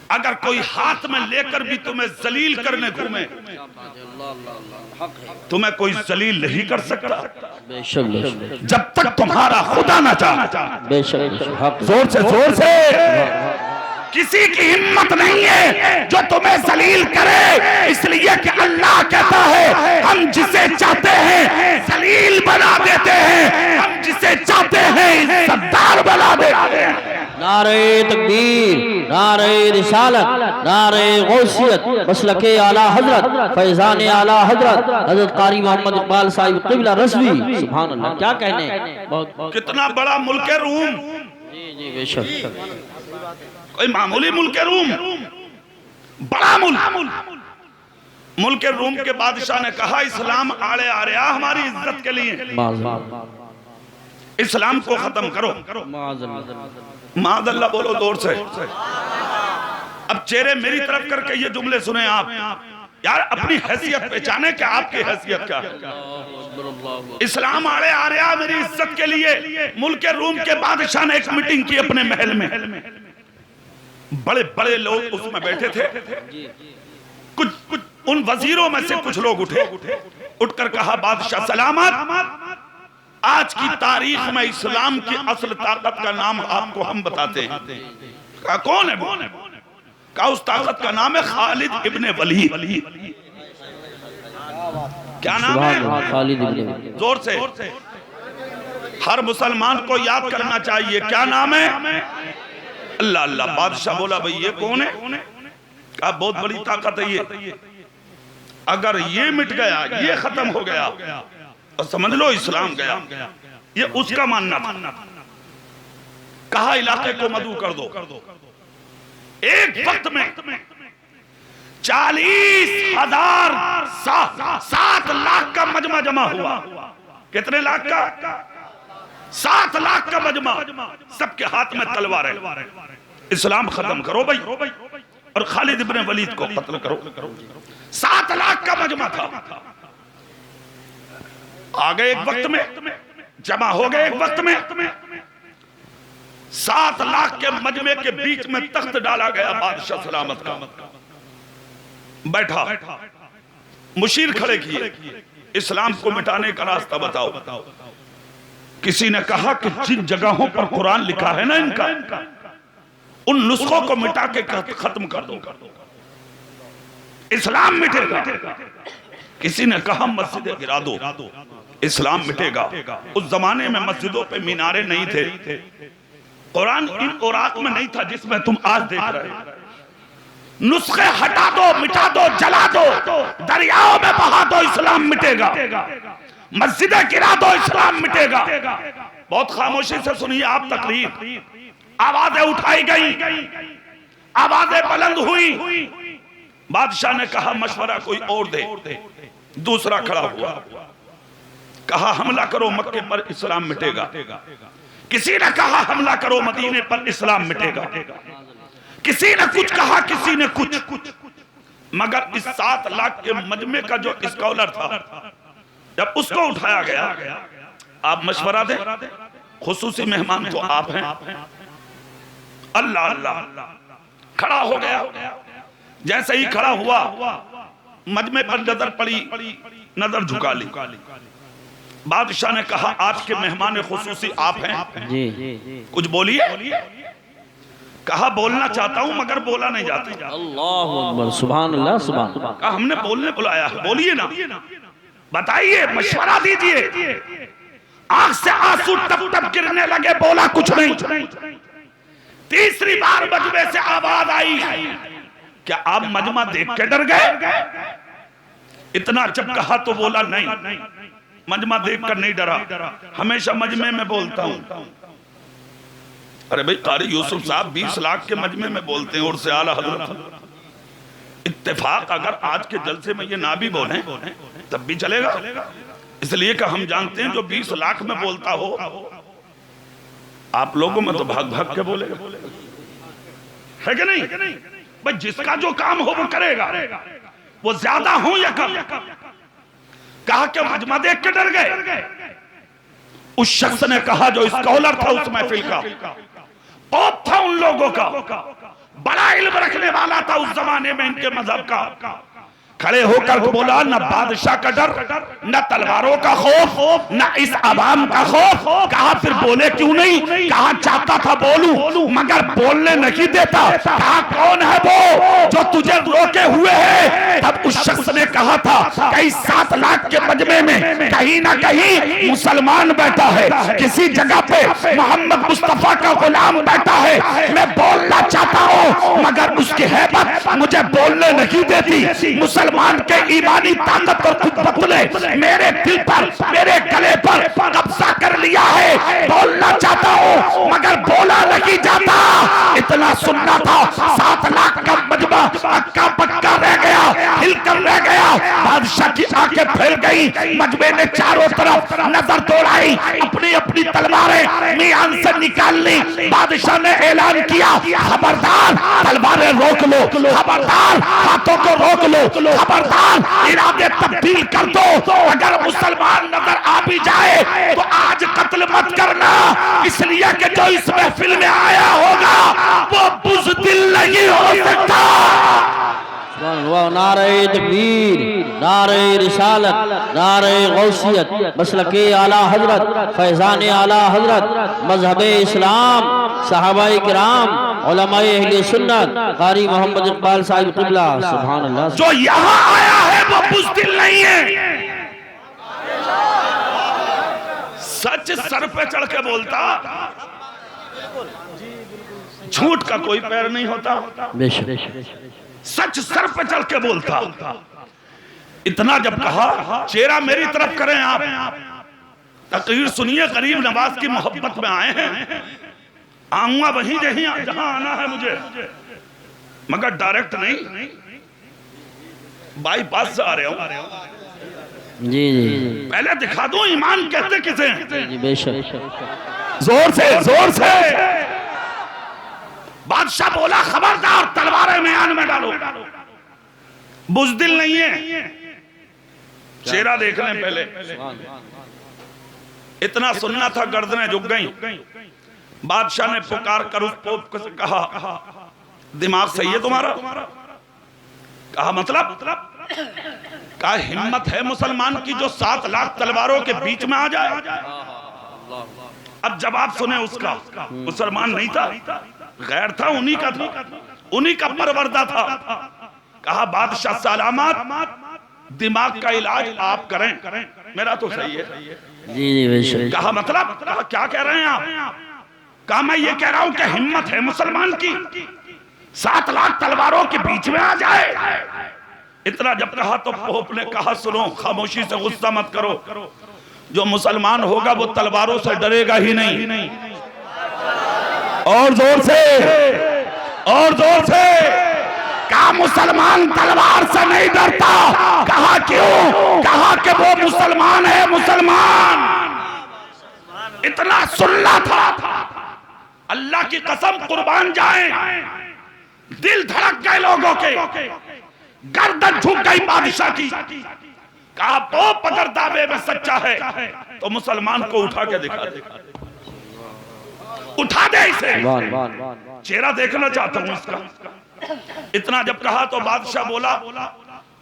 अगर कोई हाथ में लेकर भी तुम्हें जलील करने घूमे, तुम्हें कोई जलील नहीं कर सकता जब तक तुम्हारा खुदा ना चाहे। बेशक जोर से, जोर से। किसी की हिम्मत नहीं है जो तुम्हें जलील करे, इसलिए कि अल्लाह कहता है हम जिसे चाहते हैं जलील बना देते हैं, हम जिसे चाहते हैं इज्जतदार बना देते हैं। नारे तकबीर, नारे रिसालत, नारे गौसियत, मसलके आला हजरत, फैजान आला हजरत हजरत कारी मोहम्मद इकबाल साहिब क़िबला रज़वी। सुभान अल्लाह। क्या कहने, बहुत कितना बड़ा मुल्क है रूम। जी बेशक। कोई मामूली मुल्क रूम, बड़ा मुल्क। मुल्क रूम के बादशाह ने कहा इस्लाम आड़े आ रहा हमारी इज्जत के लिए, इस्लाम को खत्म करो। माज़अल्लाह बोलो जोर से। अब चेहरे मेरी तरफ करके ये जुमले सुने आप, यार अपनी हैसियत पहचाने कि आपकी हैसियत क्या है। इस्लाम आड़े आ रहा मेरी इज्जत के लिए। मुल्क रूम के बादशाह ने एक मीटिंग की अपने महल में, बड़े बड़े लोग उसमें बैठे थे। कुछ उन वजीरों में से कुछ लोग उठकर कहा बादशाह सलामत, आज की तारीख में इस्लाम की असल ताकत का नाम आपको हम बताते हैं। कहा कौन है वो? कहा उस ताकत का नाम है खालिद इब्ने वलीद। क्या नाम है? खालिद इब्ने वलीद। जोर से। हर मुसलमान को याद करना चाहिए, क्या नाम है? अल्लाह अल्लाह। बादशाह बोला भाई ये कौन है? कहा बहुत बड़ी ताकत है ये, अगर ये मिट गया, ये खत्म हो गया तो समझ लो इस्लाम गया। ये उसका मानना था। कहा इलाके को मदू कर दो। एक वक्त में 40,000 7 लाख का मजमा जमा हुआ। कितने लाख का? 7 लाख का मजमा, सबके हाथ में तलवार है। इस्लाम खत्म करो भाई और खालिद इब्ने वलीद को कत्ल करो। 7 लाख का मजमा था। आ गए एक वक्त में, जमा हो गए एक वक्त में, 7 लाख के मजमे के बीच में तख्त डाला गया बादशाह सलामत का। बैठा, मुशीर खड़े किए, इस्लाम को मिटाने का रास्ता बताओ। किसी ने कहा कि जिन जगहों पर कुरान लिखा है ना इनका, उन नुस्खों को मिटा के खत्म कर दो, इस्लाम मिटेगा। किसी ने कहा मस्जिदें गिरा दो, इस्लाम मिटेगा। उस जमाने में मस्जिदों पे मीनारे नहीं थे, कुरान इन औराक में नहीं था जिसमें तुम आज देख रहे हो। नुस्खे हटा दो, मिटा दो, जला दो, दरियाओं में बहा दो, इस्लाम मिटेगा। मस्जिदें गिरा दो, इस्लाम मिटेगा। बहुत खामोशी से सुनिए आप तकरीर। आवाजें उठाई गई, आवाजें बुलंद हुई। बादशाह ने कहा मशवरा कोई और दे। दूसरा खड़ा हुआ, कहा हमला करो मक्के पर, इस्लाम मिटेगा। किसी ने कहा हमला करो मदीने पर, इस्लाम मिटेगा। किसी ने कुछ कहा, किसी ने कुछ। मगर इस 7 लाख के मजमे का जो स्कॉलर था, जब उसको उठाया गया, आप मशवरा दें, खुसूसी मेहमान तो आप हैं। अल्लाह अल्लाह, खड़ा हो गया। जैसे ही खड़ा हुआ, मजमे पर नजर पड़ी, नजर झुका ली। बादशाह ने कहा आज के मेहमान खुसूसी आप हैं, जी। कुछ बोलिए। कहा बोलना चाहता हूं मगर बोला नहीं जाता। अल्लाहु अकबर, सुभान अल्लाह, सुभान। कहा हमने बोलने बुलाया है, बोलिए ना, बताइए, मशवरा दीजिए। आंख से आंसू टप टप गिरने लगे, बोला कुछ नहीं। तीसरी बार मजमे से आवाज आई, क्या आप मजमा देख के डर गए? इतना जब कहा तो बोला नहीं, मजमा देखकर नहीं डरा, हमेशा मजमे में बोलता हूं। अरे भाई कारी यूसुफ साहब 20 लाख के मजमे में बोलते हैं और से आला हजरत। इत्तेफाक अगर आज के जलसे में ये ना भी बोले तब भी चलेगा, इसलिए कि हम जानते हैं जो 20 लाख में बोलता हो, आप लोगों में तो भाग भाग के बोलेगा, है कि नहीं? भाई जिसका जो काम हो वो करेगा, वो ज्यादा हो या कम। कहा कि मजमा देख के डर गए। उस शख्स ने कहा जो स्कॉलर था उस महफिल का, और था उन लोगों का, बड़ा इल्म रखने वाला था उस जमाने में इनके मजहब का, खड़े होकर बोला न बादशाह का डर, न तलवारों का खौफ, न इस आवाम का खौफ। कहा फिर बोले क्यों नहीं? कहा चाहता था बोलूं मगर बोलने नहीं देता। कहा कौन है वो जो तुझे रोके हुए है? तब उस शख्स ने कहा था कहीं 7 लाख के मजमे में कहीं ना कहीं मुसलमान बैठा है, किसी जगह पे मोहम्मद मुस्तफा का गुलाम बैठा है। मैं बोलना चाहता हूँ मगर उसकी हैबत मुझे बोलने नहीं देती। मुसलमान के ईमानी ताकत और खुदबत ने मेरे दिल पर, मेरे गले पर कब्जा कर लिया है। बोलना चाहता हूँ मगर बोला नहीं जाता। इतना सुनना था, 7 लाख का मजमा अक्का पक्का रह गया, हिलकर रह गया। बादशाह की आंखें फैल गई, मजमे ने चारों तरफ नजर दौड़ाई, अपनी अपनी तलवारें मियान से निकाल ली। बादशाह ने ऐलान किया खबरदार तलवारें रोक लो, खबरदार हाथों को रोक लो, खबरदार इरादे तब्दील कर दो। अगर मुसलमान नजर आ भी जाए तो आज कत्ल मत करना, इसलिए कि जो इस महफिल में आया होगा वो बुज़दिल नहीं हो सकता। नारे तकबीर, नारे रिसालत, नारे गौसियत, मसलके आला हजरत, फैजान आला हजरत, मजहबे इस्लाम, सहाबाए किराम, उलमाए अहले सुन्नत, कारी मोहम्मद इकबाल साहिब क़िबला, सुभान अल्लाह। जो यहाँ आया है वो बुज़दिल नहीं है। सच सर पे चढ़ के बोलता, झूठ का कोई पैर नहीं होता। सच सर पे चढ़ के बोलता। इतना जब कहा चेहरा मेरी तरफ करें आप, तकरीर सुनिए, गरीब नवाज की मोहब्बत में आए हैं, आऊंगा वहीं जहां आना है मुझे, मगर डायरेक्ट नहीं, बाईपास से आ रहे हो। जी जी पहले दिखा दूं ईमान कहते किसे हैं? जी बेशक। जोर से बादशाह बोला खबरदार तलवारें म्यान में डालो, बुजदिल नहीं है। चेहरा देख लें पहले, इतना सुनना था गर्दनें झुक गई। बादशाह ने पुकार कर उस पोप को कहा दिमाग सही है तुम्हारा? कहा मतलब? कहा हिम्मत है मुसलमान की जो 7 लाख तलवारों के बीच में आ जाए? अब जवाब सुने उसका। मुसलमान नहीं था, गैर था, उन्हीं का था, उन्हीं का परवरदा था। कहा बादशाह सलामत, दिमाग का इलाज आप करें, मेरा तो सही है। जी जी बेशक। कहा मतलब? कहा क्या कह रहे हैं आप? कहा मैं ये कह रहा हूं कि हिम्मत है मुसलमान की 7 लाख तलवारों के बीच में आ जाए? इतना जब कहा तो पोप ने कहा सुनो, खामोशी से गुस्सा मत करो, जो मुसलमान होगा वो तलवारों से डरेगा ही नहीं। और जोर से कहा मुसलमान तलवार से नहीं डरता। कहा क्यों? कहा कि वो मुसलमान है, मुसलमान। इतना सुनना था, अल्लाह की कसम कुर्बान जाए, दिल धड़क गए लोगों के, गर्दन झुक गई बादशाह की। कहा पोप अगर दावे में सच्चा है तो मुसलमान को उठा के दिखा दे, उठा दे इसे, चेहरा देखना चाहता हूं इसका। इतना जब कहा तो बादशाह बोला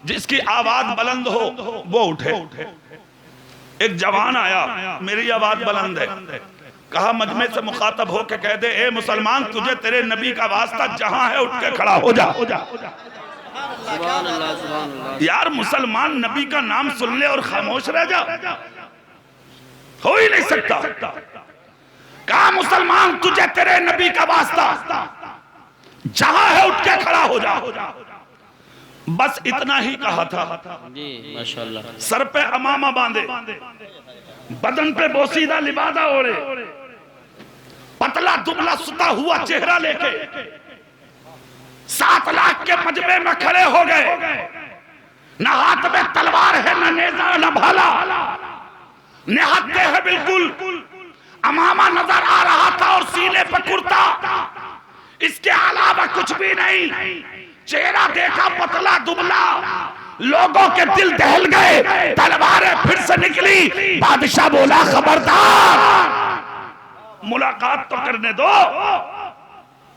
जिसकी आवाज बुलंद हो वो उठे। एक जवान आया, मेरी आवाज बुलंद है। कहा मजमे से मुखातब हो के कह दे, ए मुसलमान तुझे तेरे नबी का वास्ता जहां है उठ के खड़ा हो जा। यार मुसलमान नबी का नाम सुन ले और खामोश रह जा, हो ही नहीं सकता। कहा मुसलमान तुझे तेरे नबी का वास्ता जहां है उठ के खड़ा हो जा। बस इतना ही कहा था जी माशाल्लाह। सर पे अमामा बांधे, बदन पे बोसीदा लिबादा ओढ़े, पतला दुबला सुता हुआ चेहरा लेके 7 लाख के मजमे में खड़े हो गए। न हाथ में तलवार है, न नेजा, न भाला, निहत्ते है बिल्कुल। अमामा नजर आ रहा था और सीने पर कुर्ता, इसके अलावा कुछ भी नहीं। चेहरा देखा पतला दुबला, लोगों के दिल दहल गए। तलवारें फिर से निकली। बादशाह बोला खबरदार, मुलाकात तो करने दो।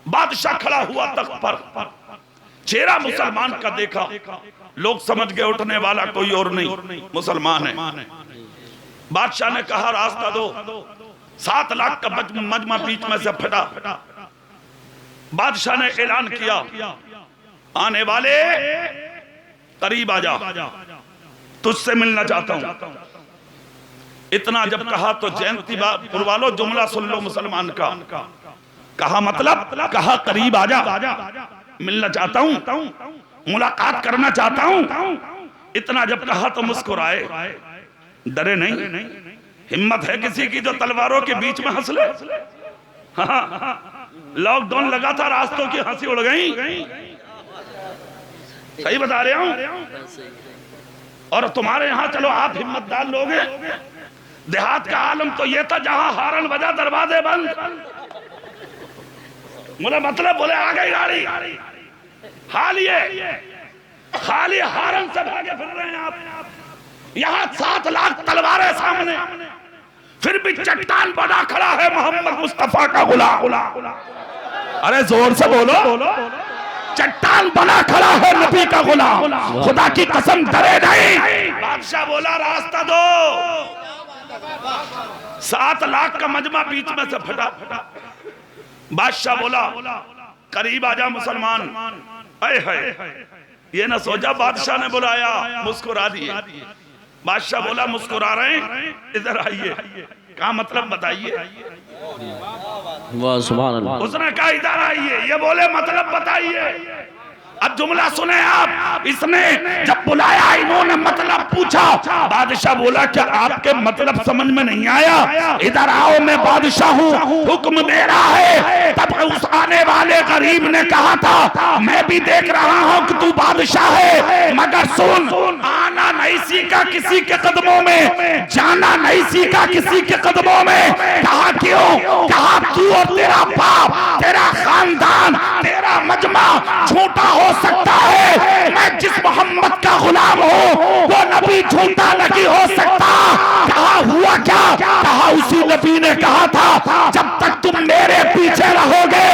बादशाह खड़ा हुआ तख्त पर, चेहरा मुसलमान का देखा, लोग समझ गए उठने वाला कोई और नहीं, मुसलमान है। बादशाह ने कहा रास्ता दो। 7 लाख का मजमा बीच में से फटा। बादशाह ने ऐलान किया, आने वाले करीब आ जा, तुझसे मिलना चाहता हूं। इतना जब कहा तो जयंतीपुर वालों जुमला सुन लो मुसलमान का। कहा मतलब? कहा करीब आ जा, मिलना चाहता हूं, मुलाकात करना चाहता हूं। इतना जब कहा तो मुस्कुराए, डरे नहीं। हिम्मत है किसी की जो तलवारों के बीच में हंस ले? लॉकडाउन लगा था, रास्तों की हंसी उड़ गई। सही बता रहे हूं। और तुम्हारे यहां चलो आप हिम्मतदार लोग हैं। देहात का आलम तो ये था जहां हारन बजा दरवाजे बंद। मुझे मतलब बोले आ गई गाड़ी, हाल ये खाली हारन से भागे फिर रहे हैं आप। यहां 7 लाख तलवारें सामने, फिर भी चट्टान बना खड़ा है मोहम्मद मुस्तफा का गुलाम। अरे जोर से बोलो, चट्टान बना खड़ा है नबी का गुलाम। खुदा की कसम डरे नहीं। बादशाह बोला रास्ता दो। 7 लाख का मजमा बीच में से फटा। बादशाह बोला करीब आजा मुसलमान। अय है ये ना सोचा बादशाह ने बुलाया, मुस्कुरा दिए। बादशाह बोला मुस्कुरा रहे हैं, इधर आइए। क्या मतलब बताइए? वाह सुभान अल्लाह। उसने कहा इधर आइए, ये बोले मतलब बताइए। अब जुमला सुने आप, इसने जब बुलाया, इन्होंने मतलब पूछा। बादशाह बोला क्या आपके मतलब समझ में नहीं आया? इधर आओ, मैं बादशाह हूँ, हुक्म दे रहा है। तब उस आने वाले गरीब ने कहा था मैं भी देख रहा हूँ कि तू बादशाह है, मगर सुन, आना नहीं सीखा किसी के कदमों में, जाना नहीं सीखा किसी के कदमों में। कहा क्यों? कहा तू और तेरा बाप, तेरा खानदान, तेरा मजमा झूठा हो सकता है, मैं जिस मोहम्मद का गुलाम हूँ वो नबी झूठा नहीं हो सकता। कहा हुआ क्या? कहा उसी नबी ने कहा था जब तक तुम मेरे पीछे रहोगे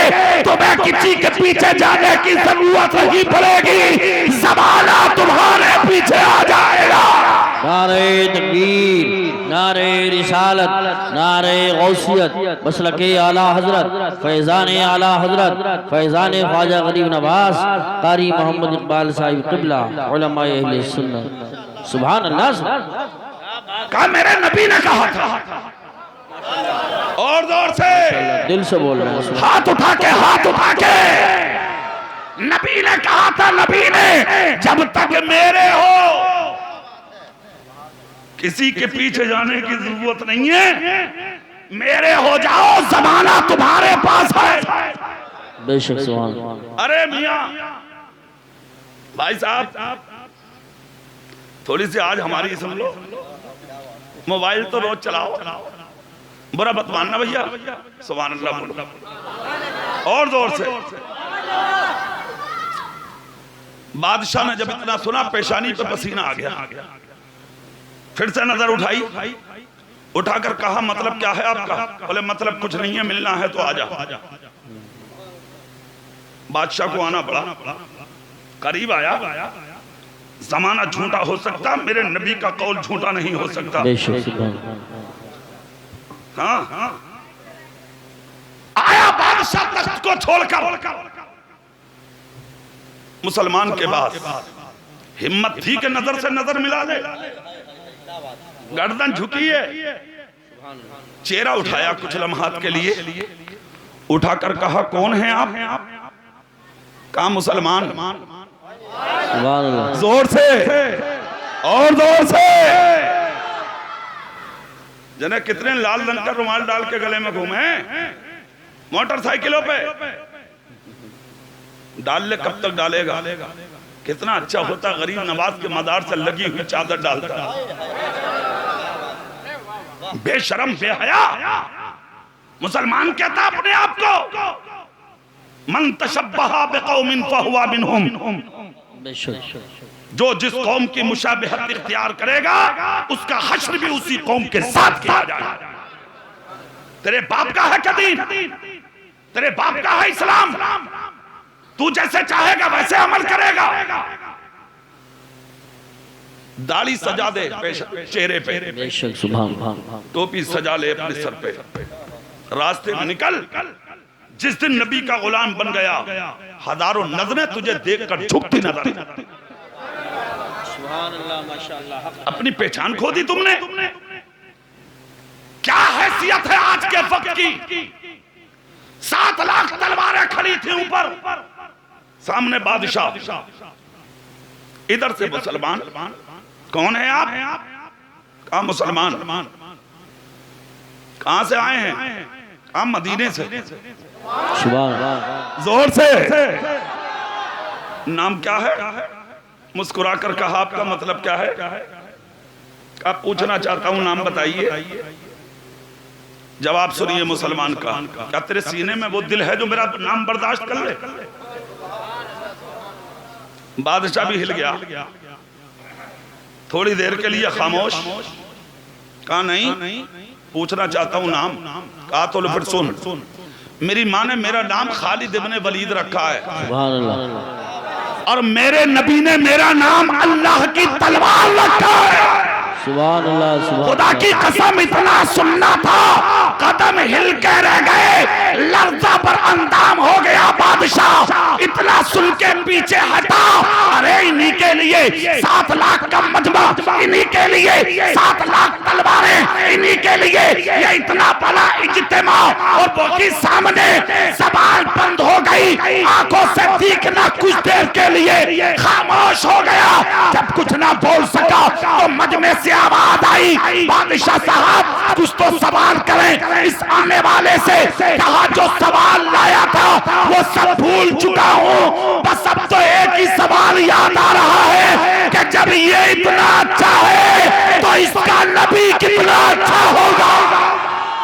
तुम्हें किसी के पीछे जाने की जरूरत नहीं पड़ेगी, ज़माना तुम्हारे पीछे आ जाएगा। नारे तकबीर, नारे रिसालत, नारे गौसियत, मसलके आला हजरत, फैजान आला हजरत, फैजान ख्वाजा गरीब नवाज कारी मोहम्मद इकबाल साहिब क़िबला, उलमा अहले सुन्नत। सुभान अल्लाह। कहा मेरे नबी ने कहा था, और जोर से दिल से बोल रहे हैं, हाथ उठा के, हाथ उठा के। नबी ने कहा था, नबी ने, जब तक मेरे हो किसी के पीछे जाने की जरूरत नहीं है, मेरे हो जाओ, जमाना तुम्हारे पास है। बेशक सुभान। अरे मियां भाई साहब, थोड़ी सी आज हमारी सुन लो। मोबाइल तो रोज चलाओ, बुरा मत मानना भैया। सुभान अल्लाह बोलो और जोर से। बादशाह ने जब इतना सुना, पेशानी पे पसीना आ गया। फिर से नजर उठाई, उठाकर कहा मतलब क्या है आपका? बोले मतलब कुछ नहीं है, मिलना है तो आजा। बादशाह को आना पड़ा, करीब आया। जमाना झूठा हो सकता, मेरे नबी का कौल झूठा नहीं हो सकता। हाँ, आया बादशाह तख्त को छोड़कर। मुसलमान के पास हिम्मत थी कि नजर से नजर मिला दे। गर्दन झुकी है, चेहरा उठाया कुछ लम्हात के लिए, उठाकर कहा कौन है आप? कहा मुसलमान। जोर से और जोर से। जने कितने लाल रंग का रुमाल डाल के गले में घूमे मोटरसाइकिलों पे। डाल ले, कब तक डालेगा? कितना अच्छा होता गरीब नवाज के मदार से लगी हुई चादर डालता। बेशरम, बेहया मुसलमान कहता अपने आप को, मन तशब्बहा बिकौमिन फहुवा मिनहुम। जो जिस कौम की मुशाबिहत इख्तियार करेगा उसका हश्र भी उसी कौम के साथ किया जाएगा। तेरे बाप का है क्या दीन? तेरे बाप का है इस्लाम? तू जैसे चाहेगा वैसे अमल करेगा। दाढ़ी सजा दे चेहरे पे, टोपी सजा ले अपने सर पे, रास्ते में निकल। जिस दिन नबी का गुलाम बन गया, हजारों नजरें तुझे देखकर झुकती नजर। अपनी पहचान खो दी तुमने। क्या हैसियत है आज के वक्त की? 7 लाख तलवारें खड़ी थी ऊपर, सामने बादशाह, इधर से मुसलमान। कौन है आप? कहा मुसलमान। कहां से आए हैं? कहा मदीने से। जोर से। नाम क्या है? मुस्कुराकर कहा आपका मतलब क्या है? आप पूछना चाहता हूं नाम बताइए। जवाब सुनिए मुसलमान का। क्या तेरे सीने में वो दिल है जो मेरा नाम बर्दाश्त कर ले? बादशाह भी हिल गया, थोड़ी देर के लिए खामोश। कहा नहीं, पूछना चाहता हूं नाम। कहा तो फिर सुन, मेरी माँ ने मेरा नाम खालिद इब्ने वलीद रखा है, और मेरे नबी ने मेरा नाम अल्लाह की तलवार रखा है। सुभान अल्लाह। खुदा की कसम इतना सुनना था, कदम हिल के रह गए, लर्जा पर अंदाम हो गया बादशाह। इतना सुन के पीछे हटा। अरे इन्हीं के लिए 7 लाख का मजमा, इन्हीं के लिए 7 लाख तलवारें, इन्हीं के लिए ये इतना बड़ा इज्तिमा, और वो के सामने ज़बान बंद हो गई, आंखों से दिखना कुछ देर के लिए खामोश हो गया। जब कुछ ना बोल सका तो मजमे से आवाज आई, बादशाह साहब कुछ तो सवाल करें इस आने वाले से। कहा जो सवाल लाया था वो सब भूल चुका हूँ, बस अब तो एक ही सवाल याद आ रहा है कि जब ये इतना अच्छा है तो इसका नबी कितना अच्छा होगा।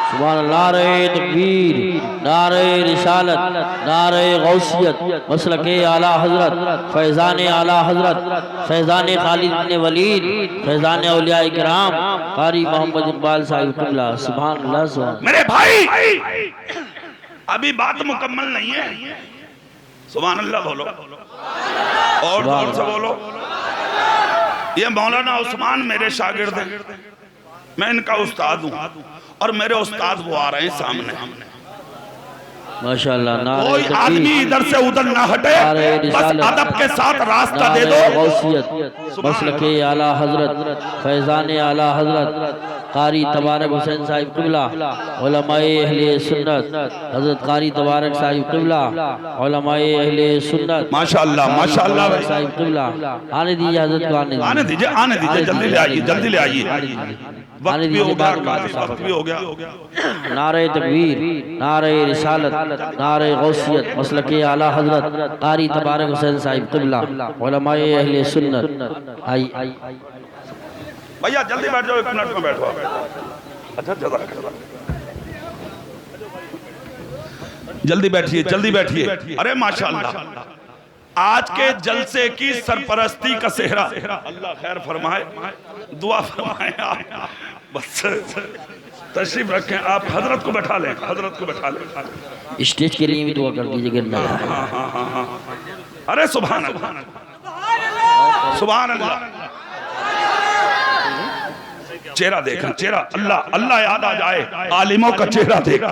सुभान अल्लाह, नारे तकबीर, नारे रिसालत, नारे गौसियत, मसलके आला हजरत, फैजान आला हजरत, फैजान खालिद इब्न वलीद, फैजान औलिया किराम, कारी मोहम्मद इकबाल साहिब क़िबला। सुभान अल्लाह, सुभान। मेरे भाई अभी बात मुकम्मल नहीं है, सुभान अल्लाह बोलो और जोर से बोलो। ये मौलाना उस्मान मेरे शागिर्द हैं, मैं इनका उस्ताद हूँ, और मेरे उस्ताद वो आ रहे हैं सामने। माशाअल्लाह, कोई आदमी इधर से उधर ना हटे, बस अदब के साथ रास्ता दे दो। मसलके आला हजरत, फैजान आला हजरत, कारी तबारक हुसैन साहिब क़िबला, उलमाए अहले सुन्नत, हजरत कारी तबारक साहिब क़िबला, उलमाए अहले सुन्नत, माशाअल्लाह माशाअल्लाह साहिब क़िबला। आने दीजिए हजरत को, आने दीजिए, जल्दी ले आइए, जल्दी ले आइए, वक्त भी हो गया, वक्त भी हो गया। नारे तकबीर, नारे रिसालत, नारे गौसियत, मसलके आला हजरत, कारी तबारक हुसैन साहिब क़िबला, उलमाए अहले सुन्नत। आई भैया जल्दी बैठ जाओ, 1 मिनट में बैठो। अच्छा जल्दी बैठिए, जल्दी बैठिए। अरे माशाअल्लाह, आज के जलसे की सरपरस्ती का सेहरा, अल्लाह खैर फरमाए, दुआ फरमाए। आप बस तशरीफ रखें, आप हजरत को बैठा लें, हजरत को बैठा लें। स्टेज के लिए भी दुआ कर दीजिए। अरे सुभान अल्लाह, सुभान अल्लाह। चेहरा देखा, चेहरा अल्लाह अल्लाह याद आ जाए, आलिमों का चेहरा देखा,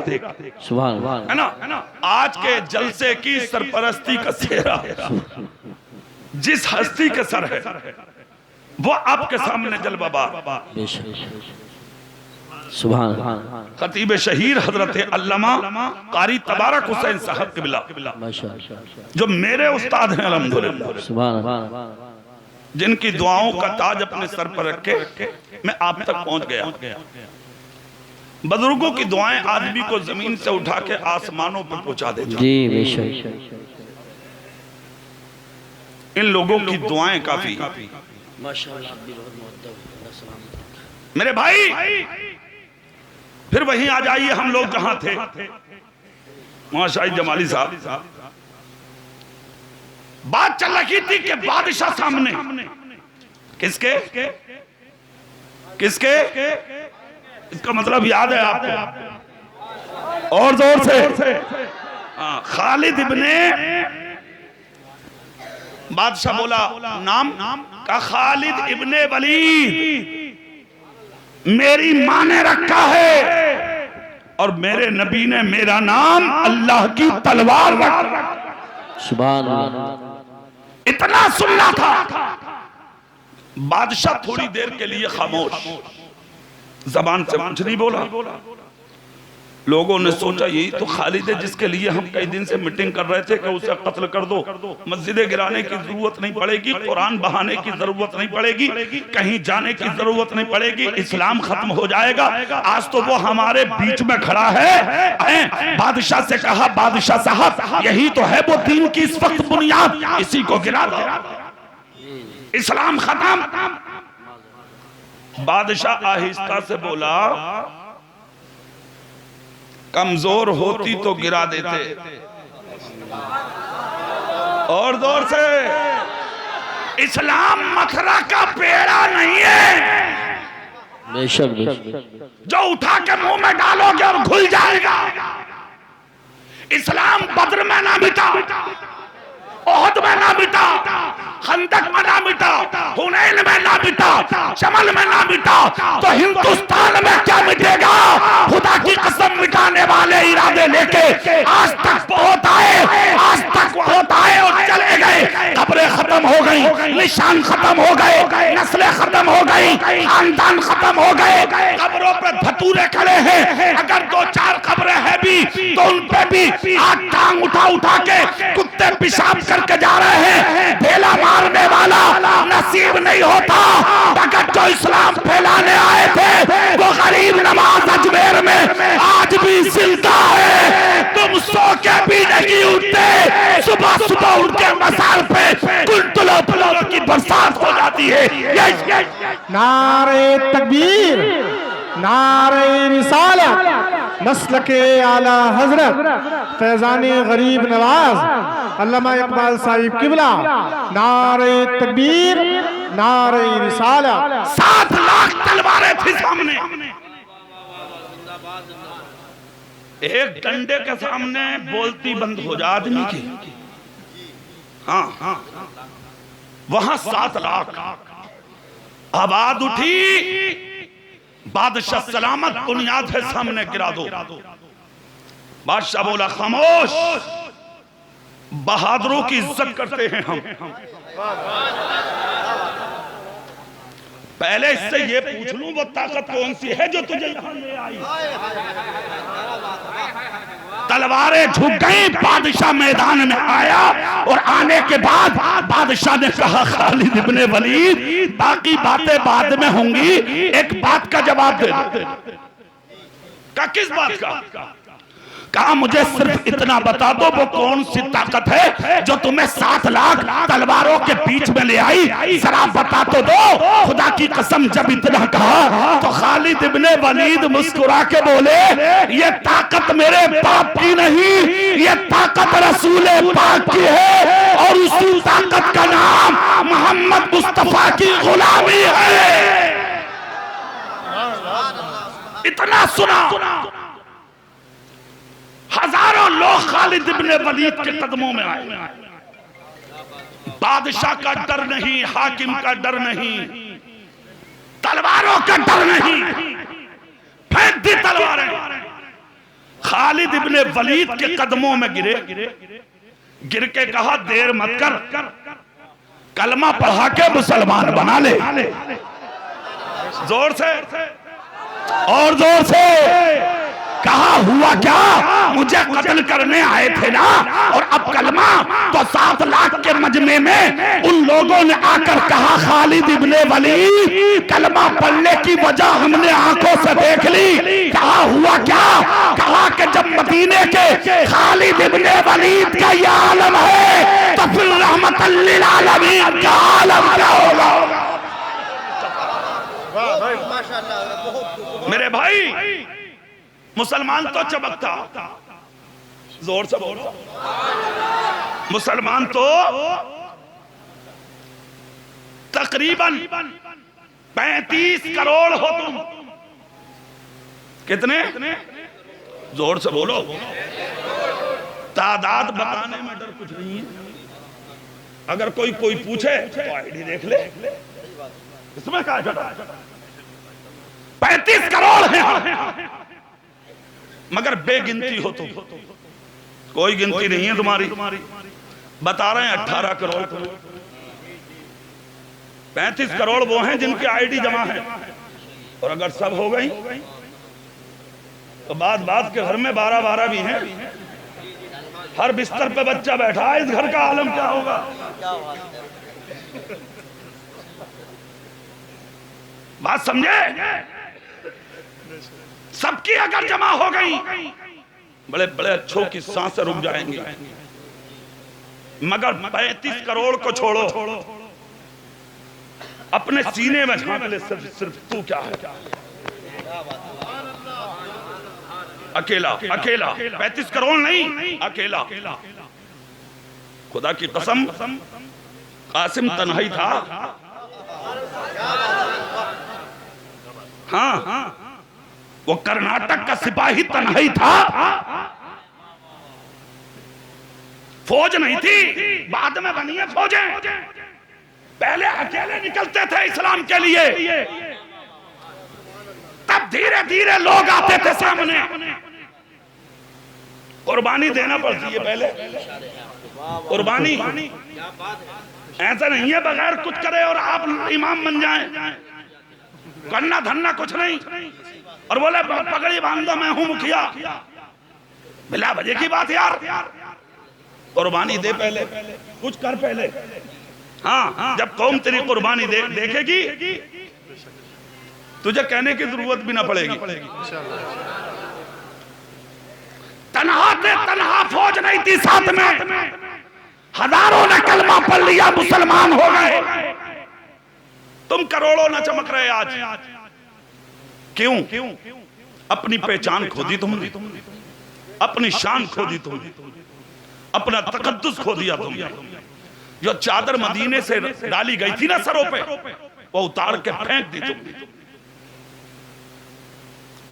सुभान है ना। आज के जलसे की सरपरस्ती का सेहरा जिस हस्ती के सर है वो आपके सामने जलवा। सुभान खतीब शहीर हजरत अल्लामा कारी तबारक हुसैन साहब क़िबला, जो मेरे उस्ताद हैं अल्हम्दुलिल्लाह, सुभान, जिनकी दुआओं का ताज अपने सर पर रखे मैं आप तक पहुंच गया। बुजुर्गों की दुआएं आदमी को जमीन से उठा के आसमानों पर पहुंचा देती हैं। जी बेशक, इन लोगों की दुआएं काफी। मेरे भाई फिर वहीं आ जाइए, हम लोग जहां थे वहां शाहिद जमाली साहब, बात चल रही थी कि बादशाह सामने, किसके किसके, इसका मतलब याद है आपको? और जोर से। खालिद इब्ने, बादशाह बोला नाम का, खालिद इब्ने वलीद मेरी मां ने रखा है, और मेरे नबी ने मेरा नाम अल्लाह की तलवार रखा। सुभान, इतना सुनना था। बादशाह थोड़ी देर के लिए खामोश, जबान से कुछ नहीं बोला। लोगों ने सोचा यही तो खालिद है जिसके लिए हम कई दिन से मीटिंग कर रहे थे कि उसे कत्ल कर दो, मस्जिदें गिराने की जरूरत नहीं पड़ेगी, कुरान बहाने की जरूरत नहीं पड़ेगी, कहीं जाने की जरूरत नहीं पड़ेगी, इस्लाम खत्म हो जाएगा। आज तो वो हमारे बीच में खड़ा है। बादशाह से कहा, बादशाह साहब यही तो है वो दीन की इस वक्त बुनियाद, इसी को गिरा दो, इस्लाम खत्म। बादशाह आहिस्ता से बोला, कमजोर होती तो गिरा देते। और जोर से, इस्लाम मथुरा का पेड़ा नहीं है बेशक, जो उठा के मुंह में डालोगे और घुल जाएगा। इस्लाम बद्र में ना मिटा, ओहद में ना मिटा, खंदक में ना मिटा, हुनैन में ना मिटा, जमल में ना मिटा, तो हिंदुस्तान में क्या मिटेगा? खुदा की कसम मिटाने वाले इरादे लेके आज तक बहुत आए, आज तक बहुत आए और चले गए, खबरें खत्म हो गई, निशान खत्म हो गए, नस्लें खत्म हो गई, खानदान खत्म हो गए, कब्रों पे धतूरे खड़े हैं। अगर 2-4 कब्रें हैं भी तो उन पे भी आज टांग उठा उठा के कुत्ते पेशाब करके जा रहे हैं। ढेला मारने वाला नसीब नहीं होता, मगर जो इस्लाम फैलाने आए थे वो गरीब नवाज अजमेर में आज भी जिंदा है। तुम सो के भी नहीं उठते, सुबह सुबह उठ के मसाल पे कुंतलों फलों की बरसात हो जाती है। नारे तकबीर, नारे रिसालत, नस्ल के आला हजरत फैजानी गरीब नवाज अल्लामा इकबाल साहिब किबला। नारे तकबीर, नारे रिसालत। 7 लाख तलवारें थी सामने, एक डंडे के सामने बोलती बंद हो जा आदमी की। हाँ, वहां 7 लाख। आवाज उठी, बादशाह सलामत बुनियाद है सामने गिरा दो। बादशाह बोला खामोश, बहादुरों की इज्जत करते हैं हम। पहले इससे ये पूछ लूं वो ताकत कौन सी है जो तुझे यहां ले आई। तलवारें झुक गई, बादशाह मैदान में आया और आने के बाद बादशाह ने कहा खालिद इब्ने वलीद बाकी बातें बाद में होंगी, एक बात का जवाब दे दो। का किस बात का? कहा मुझे सिर्फ इतना बता दो वो कौन सी ताकत है जो तुम्हें 7 लाख तलवारों के बीच में ले आई, जरा बता तो दो। खुदा की कसम जब इतना कहा तो खालिद इब्ने वलीद मुस्कुरा के बोले ये ताकत मेरे बाप की नहीं, ये ताकत रसूल पाक की है और उसी ताकत का नाम मोहम्मद मुस्तफा की गुलामी है। इतना सुना, हजारों लोग खालिद इब्ने वलीद के कदमों में आए। बादशाह का डर नहीं, हाकिम का डर नहीं, तलवारों का डर नहीं, फेंक दी तलवारें। खालिद इब्ने वलीद के कदमों में गिरे, गिर के कहा देर मत कर, कलमा पढ़ा के मुसलमान बना ले। जोर से और जोर से कहा हुआ क्या, मुझे कत्ल करने आए थे ना, और अब कलमा। तो 7 लाख के मजमे में उन लोगों ने आकर कहा खालिद इब्ने वलीद कलमा पढ़ने की वजह हमने आंखों से देख ली। कहा हुआ क्या, कहा कि जब मदीने के खालिद इब्ने वलीद का यह आलम है तो फिर रहमतल लिल आलमीन का आलम क्या होगा। मेरे भाई मुसलमान तो चमकता, जोर से बोल, मुसलमान तो तकरीबन 35 करोड़ हो तुम। कितने? जोर से बोलो, तादाद बताने में डर कुछ नहीं है। अगर कोई पूछे तो आईडी देख ले, इसमें क्या घटा। 35 करोड़ है मगर बेगिनती हो तुम, कोई गिनती नहीं है तुम्हारी। बता रहे हैं 18 करोड़। 35 करोड़ वो हैं जिनकी आईडी जमा है, और अगर सब हो गई तो बात के घर में 12 भी हैं। हर बिस्तर पे बच्चा बैठा है, इस घर का आलम क्या होगा। बात समझे? सबकी अगर जमा हो गई बड़े बड़े अच्छों की सांसें रुक जाएंगी, मगर 35 करोड़ को छोड़ो, अपने सीने में झांक ले, सिर्फ तू क्या है। अकेला 35 करोड़ नहीं, अकेला। खुदा की कसम कासिम तन्हाई था। हाँ, वो कर्नाटक का सिपाही तन्हाई था। फौज नहीं थी, बाद में बनी है फौजें। पहले अकेले निकलते थे इस्लाम के लिए, तब धीरे धीरे लोग आते थे सामने। कुर्बानी देना पड़ती है, पहले कुर्बानी ऐसा नहीं है बगैर कुछ करे और आप इमाम बन जाएं, करना धरना कुछ नहीं और बोले पगड़ी बांध दो मैं हूं मुखिया। बिला वजह की बात यार, कुर्बानी दे पहले, कुछ कर पहले। हाँ, जब कौम तेरी कुर्बानी देखेगी तुझे कहने की जरूरत भी ना पड़ेगी। तन्हा फौज नहीं थी साथ में, हजारों ने कलमा पढ़ लिया, मुसलमान हो गए। तुम करोड़ों न चमक रहे आज, क्यों? अपनी पहचान खो दी तुमने, अपनी शान खो दी तुमने, अपना तकद्दुस खो दिया तुमने। जो चादर मदीने से डाली गई थी ना सरों पे, वो उतार के फेंक दी तुमने।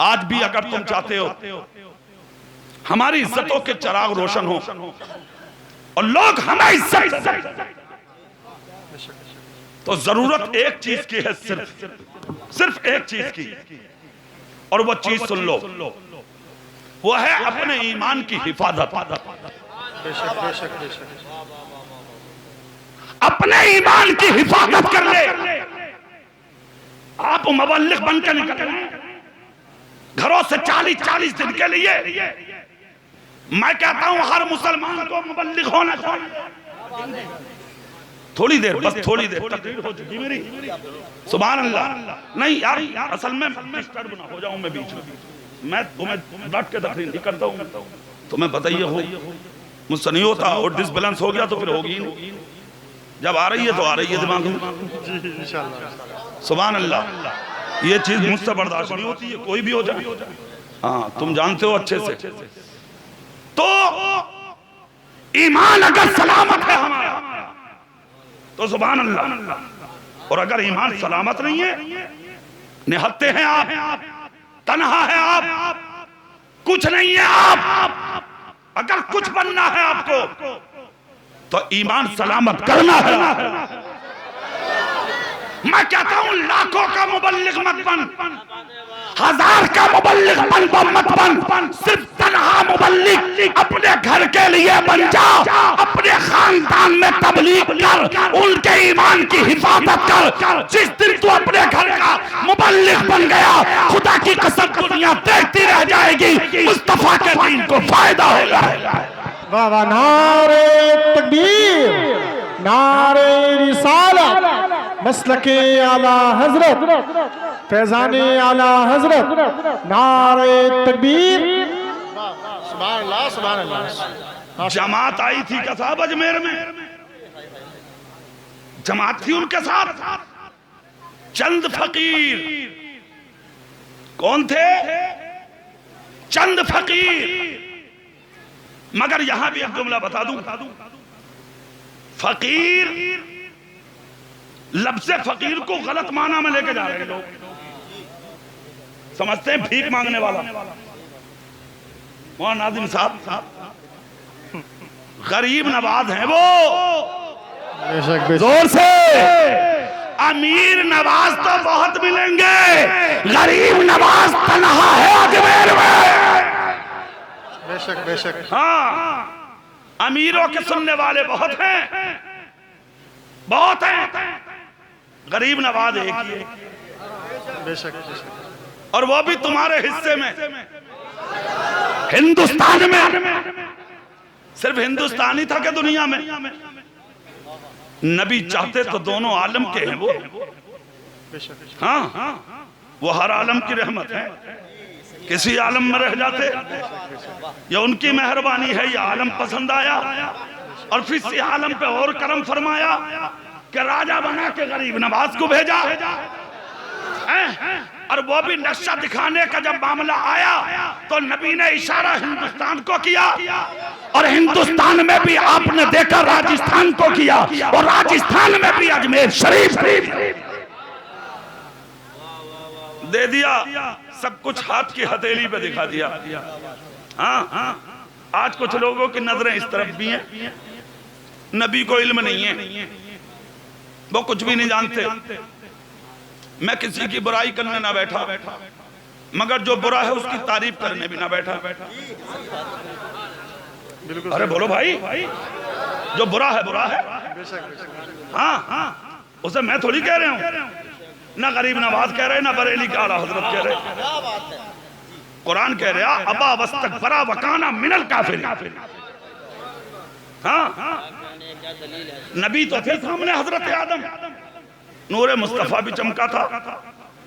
आज भी अगर तुम चाहते हो हमारी इज्जतों के चिराग रोशन हो और लोग हमें इज्जत, तो जरूरत एक चीज की है, सिर्फ एक चीज की, और वो चीज सुन लो, वो है अपने ईमान की हिफाजत। अपने ईमान की हिफाजत कर ले। आप मुबल्लिग बनकर निकले घरों से 40-40 दिन के लिए। मैं कहता हूं हर मुसलमान को मुबल्लिग होना चाहिए। थोड़ी देर, बस थोड़ी देर तकरीर हो चुकी मेरी, सुभान अल्लाह। नहीं यार, असल में डिस्टर्ब ना हो जाऊं मैं बीच में, मैं तुम्हें डट के तकरीर नहीं करता हूं, तुम्हें बताइए हो मुझसे नहीं होता, और डिसबैलेंस हो गया तो फिर होगी नहीं। जब आ रही है तो आ रही है दिमाग में, सुभान अल्लाह। ये चीज मुझसे बर्दाश्त नहीं होती है, कोई भी हो जाए। हाँ, तुम जानते हो अच्छे से। तो ईमान अगर सलामत है हमारा तो सुभान अल्लाह, और अगर ईमान सलामत नहीं है, निहत्ते हैं आप, तन्हा है आप, कुछ नहीं है आप, अगर कुछ बनना है आपको तो ईमान सलामत करना है। मैं कहता हूं लाखों का मुबल्लिग मत बन, 1000 का मुबल्लिग मत बन, सिर्फ तन्हा मुबल्लिग अपने घर के लिए बन जा। अपने खानदान में तबलीग कर, उनके ईमान की हिफाजत कर। जिस दिन तू अपने घर का मुबल्लिग बन गया, खुदा की कसम दुनिया देखती रह जाएगी, मुस्तफा के दीन को फायदा होगा। वाह वाह, नारे तकबीर, नारे रिसालत, मसलके आला हजरत, फैजाने आला हजरत, नारे तकबीर। सुभान अल्लाह, सुभान अल्लाह। जमात आई थी क्या साहब अजमेर में? जमात थी उनके साथ चंद फकीर। कौन थे? चंद फकीर। मगर यहां भी एक जुमला बता दूं, फकीर लफ्ज़ फकीर को गलत माना में लेके जा रहे हैं लोग, समझते हैं भीख मांगने वाला। मौलाना नाज़िम साहब गरीब नवाज हैं वो, जोर से। अमीर नवाज तो बहुत मिलेंगे, गरीब नवाज तन्हा है अजमेर में। बेशक बेशक। हाँ, अमीरों के सुनने वाले बहुत हैं, बहुत हैं, गरीब नवाज एक ही है। बेशक बेशक। और वो भी तुम्हारे हिस्से में, हिंदुस्तान में। सिर्फ हिंदुस्तान ही था कि दुनिया में? नबी चाहते तो दोनों आलम के हैं वो। हाँ, वो हर आलम की रहमत है। किसी आलम में रह जाते, या उनकी मेहरबानी है, या आलम पसंद आया और फिर से आलम पे और करम फरमाया कि राजा बना के गरीब नवाज को भेजा। और वो भी नक्शा दिखाने का जब मामला आया तो नबी ने इशारा हिंदुस्तान को किया, और हिंदुस्तान में भी आपने देखा राजस्थान को किया, और राजस्थान में भी अजमेर शरीफ दे दिया। सब कुछ हाथ की हथेली पे दिखा दिया। हाँ, आज कुछ लोगों की नजरें इस तरफ भी हैं, नबी को इल्म नहीं है, वो कुछ भी नहीं जानते। मैं किसी की बुराई करने ना बैठा, मगर जो बुरा है उसकी तारीफ करने भी ना बैठा। अरे बोलो भाई, जो बुरा है बुरा है, हाँ, उसे मैं थोड़ी कह रहा हूँ, ना गरीब नवाज कह रहे, ना बरेली का आला हजरत कह रहे, कुरान कह रहा अबा वस्तकबरा वकाना मिनल काफिर। हाँ, नबी तो थे सामने हजरत आदम, नूरे मुस्तफा भी चमका था,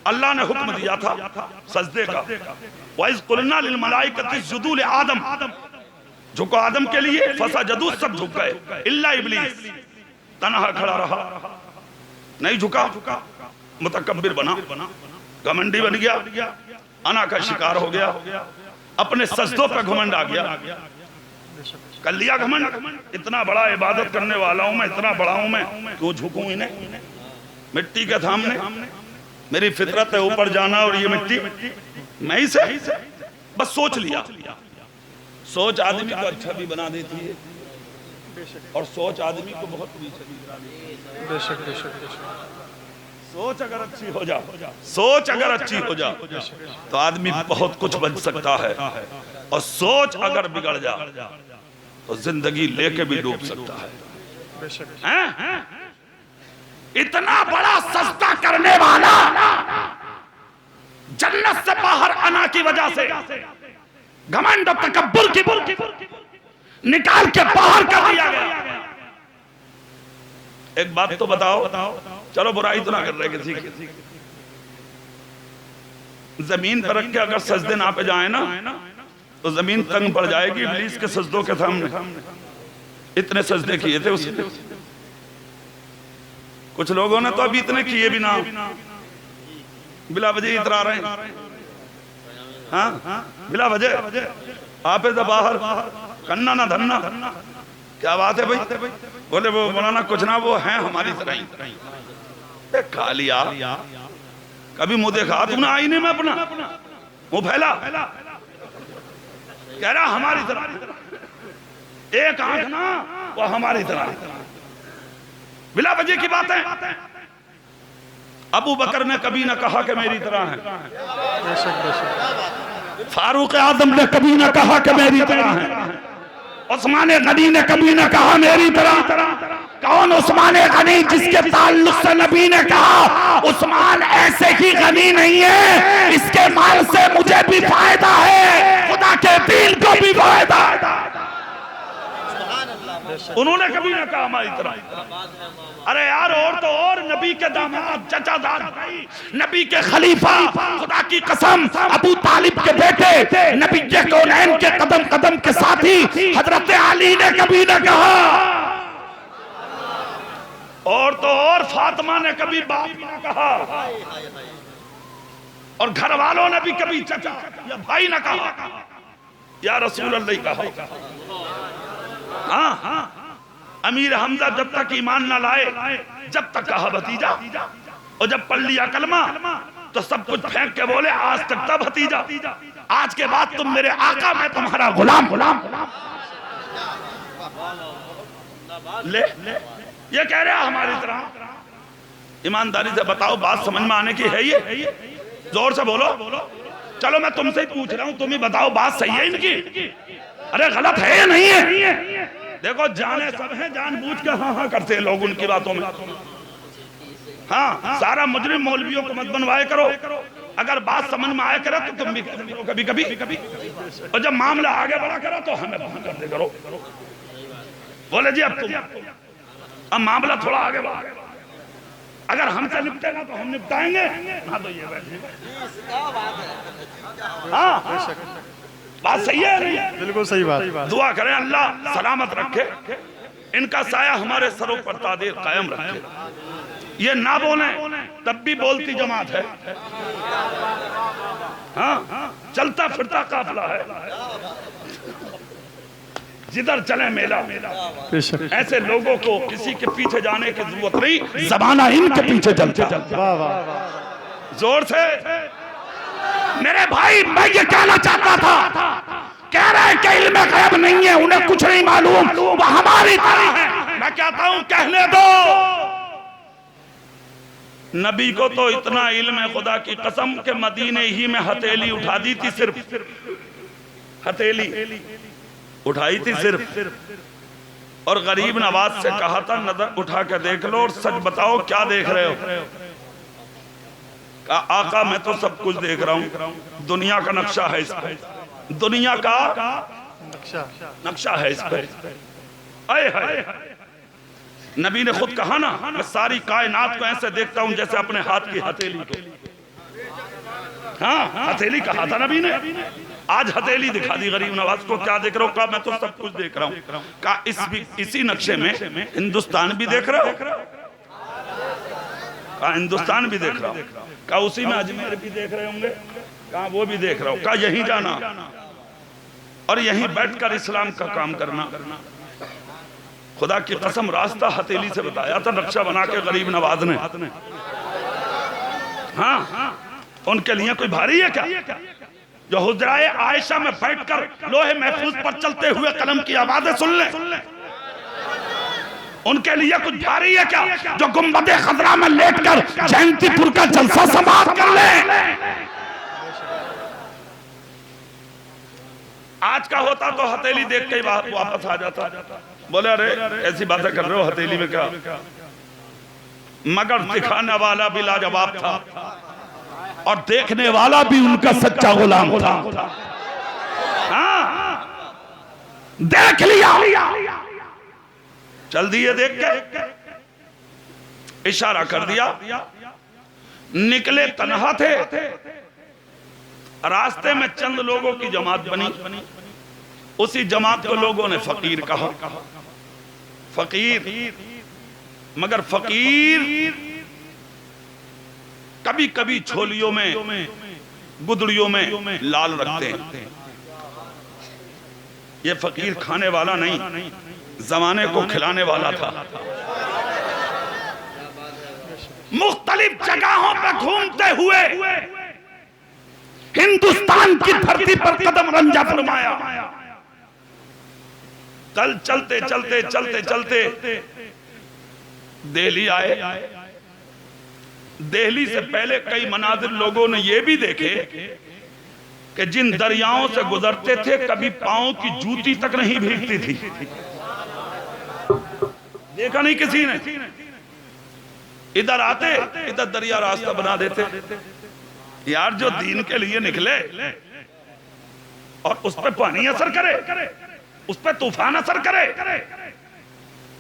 अल्लाह ने हुक्म दिया था सजदे का, वाइज कुलना लिल मलाइकति इसजुदू ले आदम, झुको आदम के लिए, फसजदू सब झुक गए इल्ला इब्लीस, तनहा खड़ा रहा, नहीं झुका, मुतकब्बिर बना, घमंडी बन गया, अना का शिकार हो गया, अपने सजदों पे घमंड आ गया, कर लिया घमंड, इतना बड़ा इबादत करने वाला हूं मैं, इतना बड़ा हूं मैं, क्यों झुकूं इन्हें, मिट्टी के सामने, मेरी फितरत है ऊपर जाना और ये मिट्टी मैं ही से, बस सोच लिया। सोच आदमी को अच्छा भी बना देती है और सोच आदमी को बहुत नीचे भी गिरा देती है। बेशक बेशक सोच अगर अच्छी हो जा, सोच अगर अच्छी हो जा तो आदमी बहुत कुछ बन सकता है, और सोच अगर बिगड़ जा तो जिंदगी लेके भी डूब सकता है। हैं? इतना बड़ा सस्ता करने वाला जन्नत से बाहर आना की वजह से घमंड और तकब्बुर की निकाल के बाहर कर दिया गया। एक बात तो बताओ, चलो बुराई तो ना कर रहे किसी की, जमीन पर रख के अगर सजदे ना पे जाए ना तो जमीन तंग पड़ जाएगी इब्लीस के सजदों के सामने। इतने सजदे किए थे उसने, कुछ लोगों ने तो अभी इतने किए भी ना, बिला वजह इतरा रहे हैं। हाँ, बिला वजह आप बाहर कन्ना ना धन्ना, क्या बात है भाई? बोले वो मौलाना कुछ ना, वो है हमारी तरह ही। खा लिया, कभी मुंह देखा तुमने आईने में अपना, मुंह फैला, कह रहा हमारी तरह, एक आंख ना वो हमारी तरह, बिला वजह की बात है। अबू बकर ने कभी ना कहा कि मेरी तरह है, फारूक आजम ने कभी ना कहा कि मेरी तरह है, उस्मान गनी ने कभी ना कहा मेरी तरह। कौन उस्मान गनी जिसके ताल्लुक से नबी ने कहा उस्मान ऐसे ही गनी नहीं है, इसके माल से मुझे भी फायदा है, खुदा के दीन को भी फायदा है। उन्होंने कभी ना कहा हमारी तरह। अरे यार, और तो और नबी के दामाद, चचादार भाई, नबी के खलीफा, खुदा की कसम अबू तालिब के बेटे, नबी के कौनैन के कदम कदम के साथी हजरत अली ने कभी ना कहा, और तो और फातिमा ने कभी बाप ना कहा, और घर वालों ने भी कभी चचा या भाई ना कहा, या रसूल अल्लाह कहा। हाँ, अमीर हमजा जब तक ईमान ना लाए जब तक कहा भतीजा, और जब पढ़ लिया कलमा तो सब कुछ फेंक के बोले आज तक था भतीजा, आज के बाद तुम मेरे आका, मैं तुम्हारा गुलाम। ले ये कह रहे हमारी तरह। ईमानदारी से बताओ, बात समझ में आने की है ये? जोर से बोलो। चलो मैं तुमसे ही पूछ रहा हूं, तुम ही बताओ बात सही है इनकी? अरे गलत है या नहीं है? देखो जाने सब हैं, जानबूझ के हाँ हाँ करते हैं लोग उनकी बातों में। हाँ, सारा मुजरिम मौलवियों को मत बनवाए करो, अगर बात समझ में आया करे तो तुम भी करो कभी कभी, और जब मामला आगे बढ़ा करो तो हमें बहाना कर दे करो। बोले जी अब मामला थोड़ा आगे बढ़ा, अगर हमसे निपटेगा तो हम निपटाएंगे, ना तो ये बैठे। हाँ, बात सही है नहीं? बिल्कुल सही बात। दुआ करें अल्लाह सलामत रखे, इनका साया हमारे सरों पर तादेर कायम रखे। ये ना बोले तब भी बोलती जमात है। हाँ, चलता फिरता काफिला है, जिधर चले मेला। ऐसे लोगों को किसी के पीछे जाने की जरूरत नहीं, ज़माना इनके पीछे चलता। जोर से मेरे भाई, मैं ये कहना चाहता था, कह रहे हैं कि इल्म गैब नहीं है, उन्हें कुछ नहीं मालूम, वो हमारी तरह है। मैं कहता हूं कहने दो, नबी को तो इतना इल्म है खुदा की कसम के मदीने ही में हथेली उठा दी थी, सिर्फ हथेली उठाई थी सिर्फ, और गरीब नवाज से कहा था नजर उठा के देख लो और सच बताओ क्या देख रहे हो। कहा आका मैं तो सब कुछ देख रहा हूँ, दुनिया का नक्शा है इस पे, दुनिया का नक्शा है इस पे। आए हाय, नबी ने खुद कहा ना, मैं सारी कायनात को ऐसे देखता हूं जैसे अपने हाथ की हथेली को। हाँ, हथेली कहा था नबी ने, आज हथेली दिखा दी गरीब नवाज को। क्या देख रहा हूँ? कहा मैं तो सब कुछ देख रहा हूँ। कहा इसी नक्शे में हिंदुस्तान भी देख रहा हो? कहा हिंदुस्तान भी देख रहा हूँ। कहा उसी में अजमेर भी देख रहे होंगे? कहा वो भी देख रहा हूँ। कहा यहीं जाना और यहीं बैठकर इस्लाम का काम करना। खुदा की कसम रास्ता हथेली से बताया था, नक्शा बना के गरीब नवाज ने। हाँ, उनके लिए कोई भारी है क्या? जो हुजराए आयशा में बैठकर लोहे महफूज पर चलते हुए कलम की आवाजें सुन ले, उनके लिए कुछ भारी है क्या? जो गुंबदे खजरा में लेटकर जयंतीपुर का जलसा समाप्त कर ले। आज का होता तो हथेली देख के वापस आ जाता। बोले अरे ऐसी बातें कर रहे हो, हथेली में क्या? मगर दिखाने वाला भी लाजवाब था और देखने वाला भी उनका सच्चा गुलाम था। हाँ, देख लिया, चल दिए देख के, इशारा कर दिया। निकले तन्हा थे, रास्ते में चंद लोगों की जमात बनी। उसी जमात को लोगों ने फकीर कहा। फकीर, मगर फकीर कभी कभी छोलियों में गुदड़ियों में लाल रखते हैं। ये फकीर खाने वाला नहीं, जमाने को खिलाने वाला था। मुख्तलिफ जगहों पर घूमते हुए हिंदुस्तान की धरती पर कदम रंजा फरमाया। कल चलते चलते चलते चलते दिल्ली आए। दिल्ली से पहले कई मनाजिर लोगों ने ये भी देखे कि जिन दरियाओं से गुजरते थे कभी पांव की जूती तक नहीं भीगती थी। देखा नहीं किसी ने। इधर आते, इधर दरिया रास्ता बना देते। यार जो दीन के लिए निकले और उस पर पानी असर करे, उस पर तूफान असर करे,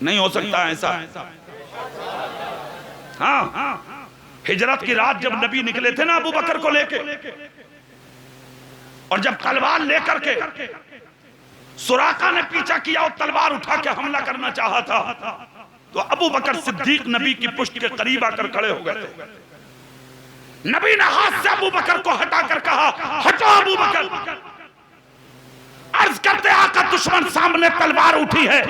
नहीं हो सकता ऐसा। हाँ, हिजरत की रात जब नबी निकले थे ना अबू बकर को लेके, और जब तलवार लेकर के सुराका ने पीछा किया और तलवार उठा के हमला करना चाहा था, तो अबू बकर सिद्दीक नबी की पुष्ट के करीब आकर खड़े हो गए थे। नबी ने हाथ से अबू बकर को हटाकर कहा, हटो अबू बकर। अर्ज करते आका दुश्मन सामने तलवार उठी है।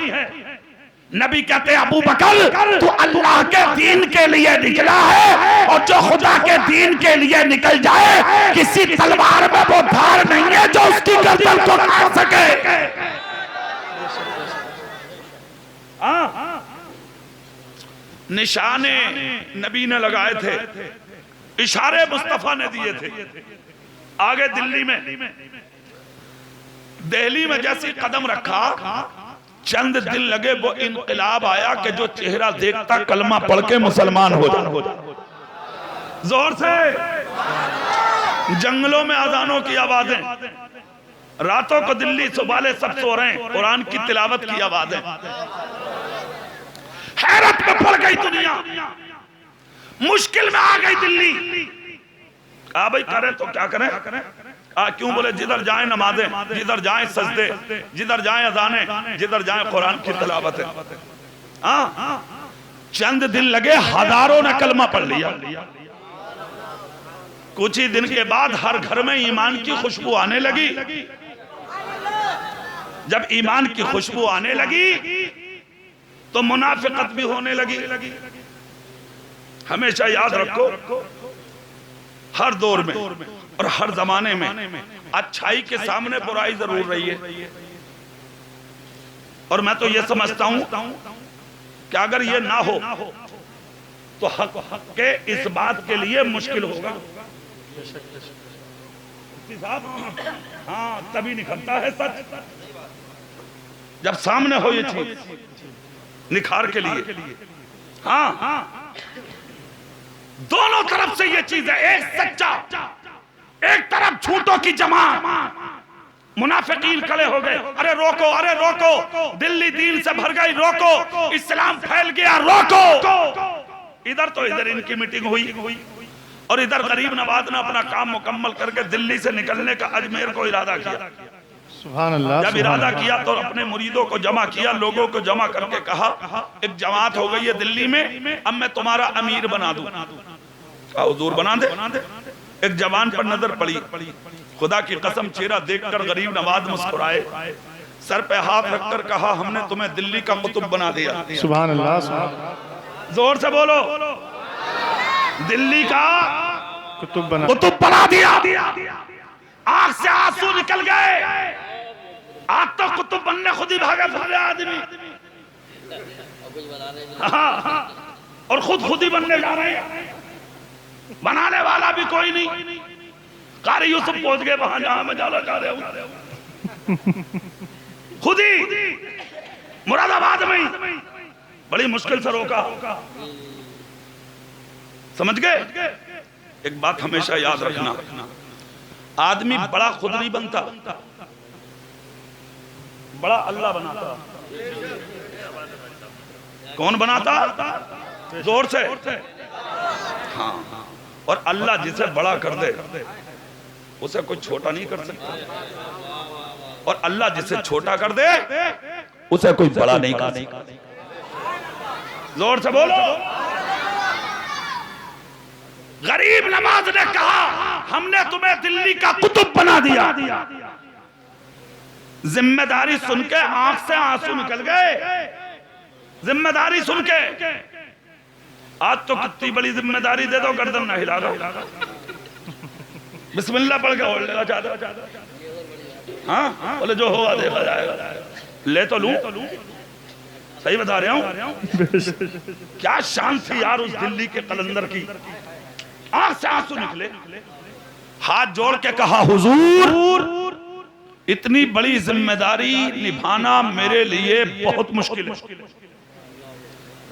नबी कहते अबू बकर तू अल्लाह के दीन के लिए निकला है, और जो खुदा के दीन के लिए निकल जाए किसी तलवार में वो धार नहीं है जो उसकी गर्दन को काट सके। निशाने नबी ने लगाए थे, इशारे मुस्तफा ने दिए थे। आगे दिल्ली में जैसे कदम रखा, चंद दिन लगे वो इनकलाब आया कि जो चेहरा देखता कलमा पढ़ के मुसलमान हो जाए। जोर से जंगलों में अजानों की आवाजें, रातों को दिल्ली वाले सब सो रहे हैं, कुरान की तिलावत की आवाजें। हैरत में पड़ गई दुनिया, मुश्किल में आ गई दिल्ली। कहा भाई करें तो क्या करें? क्यों? बोले जिधर जाए नमाजें, जिधर जाए सजदे, जिधर जाए अजाने, जिधर जाए कुरान की तिलावत। चंद दिन लगे, हजारों ने कलमा पढ़ लिया। कुछ ही दिन के बाद हर घर में ईमान की खुशबू आने लगी। जब ईमान की खुशबू आने लगी तो मुनाफिकत भी होने लगी। हमेशा याद रखो, हर दौर में और हर जमाने में अच्छाई के सामने बुराई जरूर रही है। और मैं तो ये समझता हूं कि अगर ये ना हो तो हक के इस बात के लिए मुश्किल होगा। हाँ, तभी निकलता है सच। जब सामने हो ये चीज निखार के लिए, हाँ दोनों तरफ से ये चीज है, एक सच्चा, एक तरफ झूठों की जमात, मुनाफिकीन खड़े हो गए, अरे रोको, अरे रोको, दिल्ली दीन से भर गई, रोको, इस्लाम फैल गया, रोको। इधर तो इधर इनकी मीटिंग हुई और इधर गरीब नवाज ने अपना काम मुकम्मल करके दिल्ली से निकलने का अजमेर को इरादा किया। सुभान अल्लाह। जब इरादा किया तो अपने मुरीदों को जमा किया, लोगों को जमा करके कहा एक जमात हो गई है दिल्ली में, अब मैं तुम्हारा अमीर बना दूं। हुजूर बना दे। एक जवान पर नजर पड़ी, खुदा की कसम चेहरा देखकर गरीब नवाज मुस्कुराए, सर पे हाथ रखकर कहा हमने तुम्हें दिल्ली का कुतुब बना दिया। सुभान अल्लाह। जोर से बोलो, दिल्ली का कुतुब बना दिया। आंख से आंसू निकल गए, आज तो कुतुब बनने खुद ही भागा सारे आदमी, और खुद ही बनने जा रहे हैं, बनाने वाला भी कोई नहीं। कारी यूसुफ पहुंच गए वहां जहां मैं जाना चाह रहा हूं, खुद ही मुरादाबाद में बड़ी मुश्किल से रोका। समझ गए? एक बात हमेशा याद रखना, आदमी बड़ा खुद नहीं बनता, बड़ा अल्लाह बनाता। कौन बनाता? जोर से। हाँ, और अल्लाह जिसे बड़ा कर दे उसे कोई छोटा नहीं कर सकता, और अल्लाह जिसे छोटा कर दे उसे कोई बड़ा नहीं कर सकता। जोर से बोलो। गरीब नवाज ने कहा हमने तुम्हें दिल्ली का कुतुब बना दिया। जिम्मेदारी सुन के आंख से आंसू निकल गए, जिम्मेदारी सुन के। आज तो कितनी बड़ी जिम्मेदारी दे दो, गर्दन ना हिला दो, बिस्मिल्लाह पढ़ के ओढ़ लेगा चादर। हाँ बोले जो होगा देखा जाएगा, ले तो लूं, सही बता रहा हूं। क्या शान थी यार उस दिल्ली के कलंदर की, आंख से आंसू निकले, हाथ जोड़ के कहा हुजूर इतनी बड़ी जिम्मेदारी निभाना मेरे लिए बहुत मुश्किल है।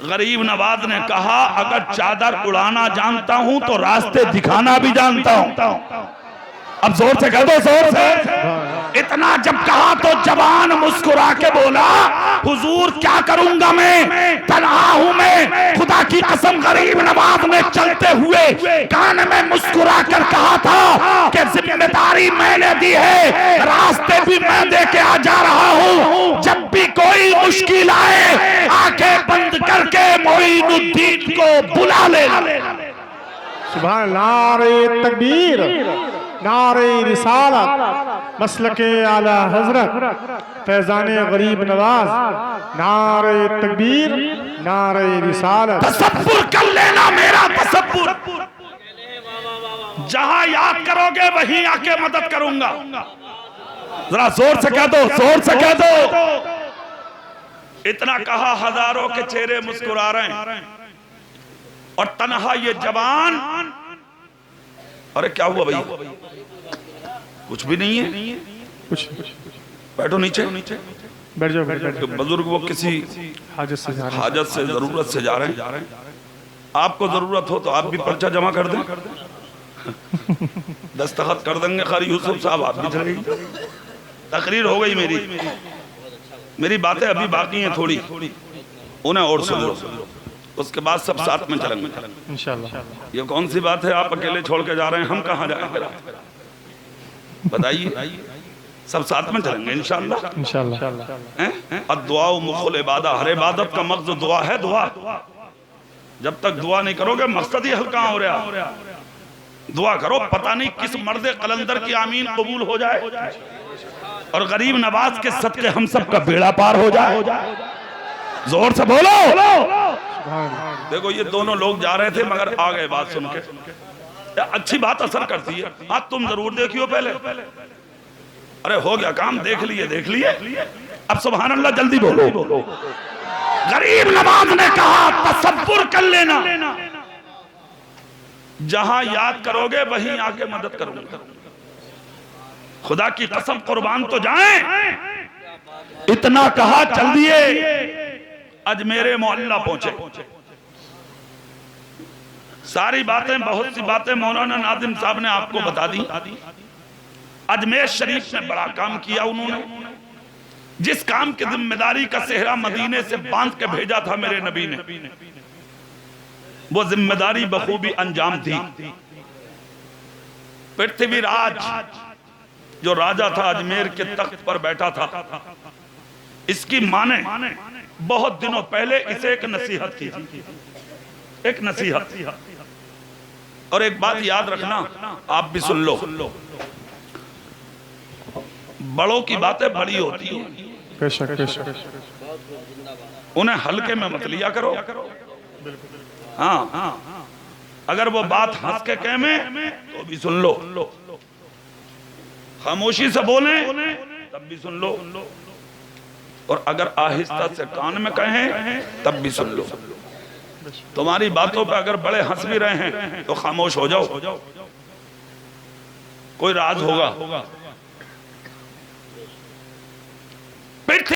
गरीब नवाज ने कहा अगर चादर उड़ाना जानता हूं तो रास्ते दिखाना भी जानता हूं। अब जोर से कह दो, जोर से। इतना जब कहा तो जवान मुस्कुरा के बोला हुजूर क्या करूंगा मैं, तन्हा हूं मैं, खुदा की कसम। गरीब नवाज ने चलते हुए कान में मुस्कुरा कर कहा था कि जिम्मेदारी मैंने दी है, रास्ते भी मैं दे के आ जा रहा हूं। जब भी कोई मुश्किल आए आंखें बंद करके मोइनुद्दीन को बुला ले। सुभान। नारे तकबीर, नारे रिसालत, मसलके आला हजरत फैजान गरीब नवाज। नारे तकबीर, नारे रिसालत। तसब्बुर कर लेना मेरा तसब्बुर, जहां याद करोगे वहीं आके मदद करूंगा। जरा जोर से कह दो, जोर से कह दो। इतना कहा हजारों के चेहरे मुस्कुरा रहे हैं, और तन्हा ये जवान। अरे क्या हुआ भाई? कुछ भी नहीं है, कुछ बैठो नीचे, बैठ जाओ, बैठ जाओ। बुजुर्ग वो किसी हाजत से जरूरत से जा रहे हैं। आपको जरूरत हो तो आप भी पर्चा जमा कर दें, दस्तखत कर देंगे। कारी यूसुफ साहब आप भी चलेंगे। तकरीर हो गई मेरी बातें अभी बाकी हैं थोड़ी, उन्हें और सुन लो, उसके बाद सब साथ में चलेंगे इंशाल्लाह। ये कौन सी बात है आप अकेले छोड़ के जा रहे हैं, हम कहाँ जाएंगे बताइए। सब साथ में चलेंगे इंशाल्लाह, इंशाल्लाह। दुआ मुखुल इबादा, हर इबादत का मकसद दुआ है। दुआ जब तक दुआ नहीं करोगे मकसद ही हल्का हो रहा। दुआ करो, पता नहीं किस मर्दे कलंदर की आमीन कबूल हो जाए और गरीब नवाज के सदके हम सब का बेड़ा पार हो जाए। जोर से बोलो। देखो ये दोनों लोग जा रहे थे मगर आ गए बात सुन के। अच्छी बात असर करती है। आज तुम जरूर देखियो पहले। अरे हो गया काम, देख लिए। अब सुभान अल्लाह जल्दी बोलो। गरीब नवाज ने कहा तसब्बुर कर लेना, जहां याद करोगे वहीं आके मदद करूंगा। खुदा की कसम कुर्बान तो जाएं, इतना कहा चल दिए अजमेर मोहल्ला पहुंचे। सारी बातें, बहुत सी बातें मौलाना नादिम साहब ने आपको बता दी। अजमेर शरीफ में बड़ा काम किया उन्होंने। जिस काम की जिम्मेदारी का सेहरा मदीने से बांध के भेजा था मेरे नबी ने, वो जिम्मेदारी बखूबी अंजाम दी। पृथ्वीराज जो राजा था अजमेर के तख्त पर बैठा था, इसकी मां ने बहुत दिनों पहले इसे एक नसीहत की थी, एक नसीहत। और एक बात याद रखना, आप भी सुन लो, बड़ों की बातें बड़ी होती हैं, बेशक बेशक, उन्हें हल्के में मत लिया करो। हाँ, अगर वो बात हंस के कह में तो भी सुन लो, खामोशी से बोले तब भी सुन लो, और अगर आहिस्ता से कान में कहें तब भी सुन लो। तुम्हारी बातों पे अगर बड़े हंस भी रहे हैं तो खामोश हो जाओ, कोई राज होगा।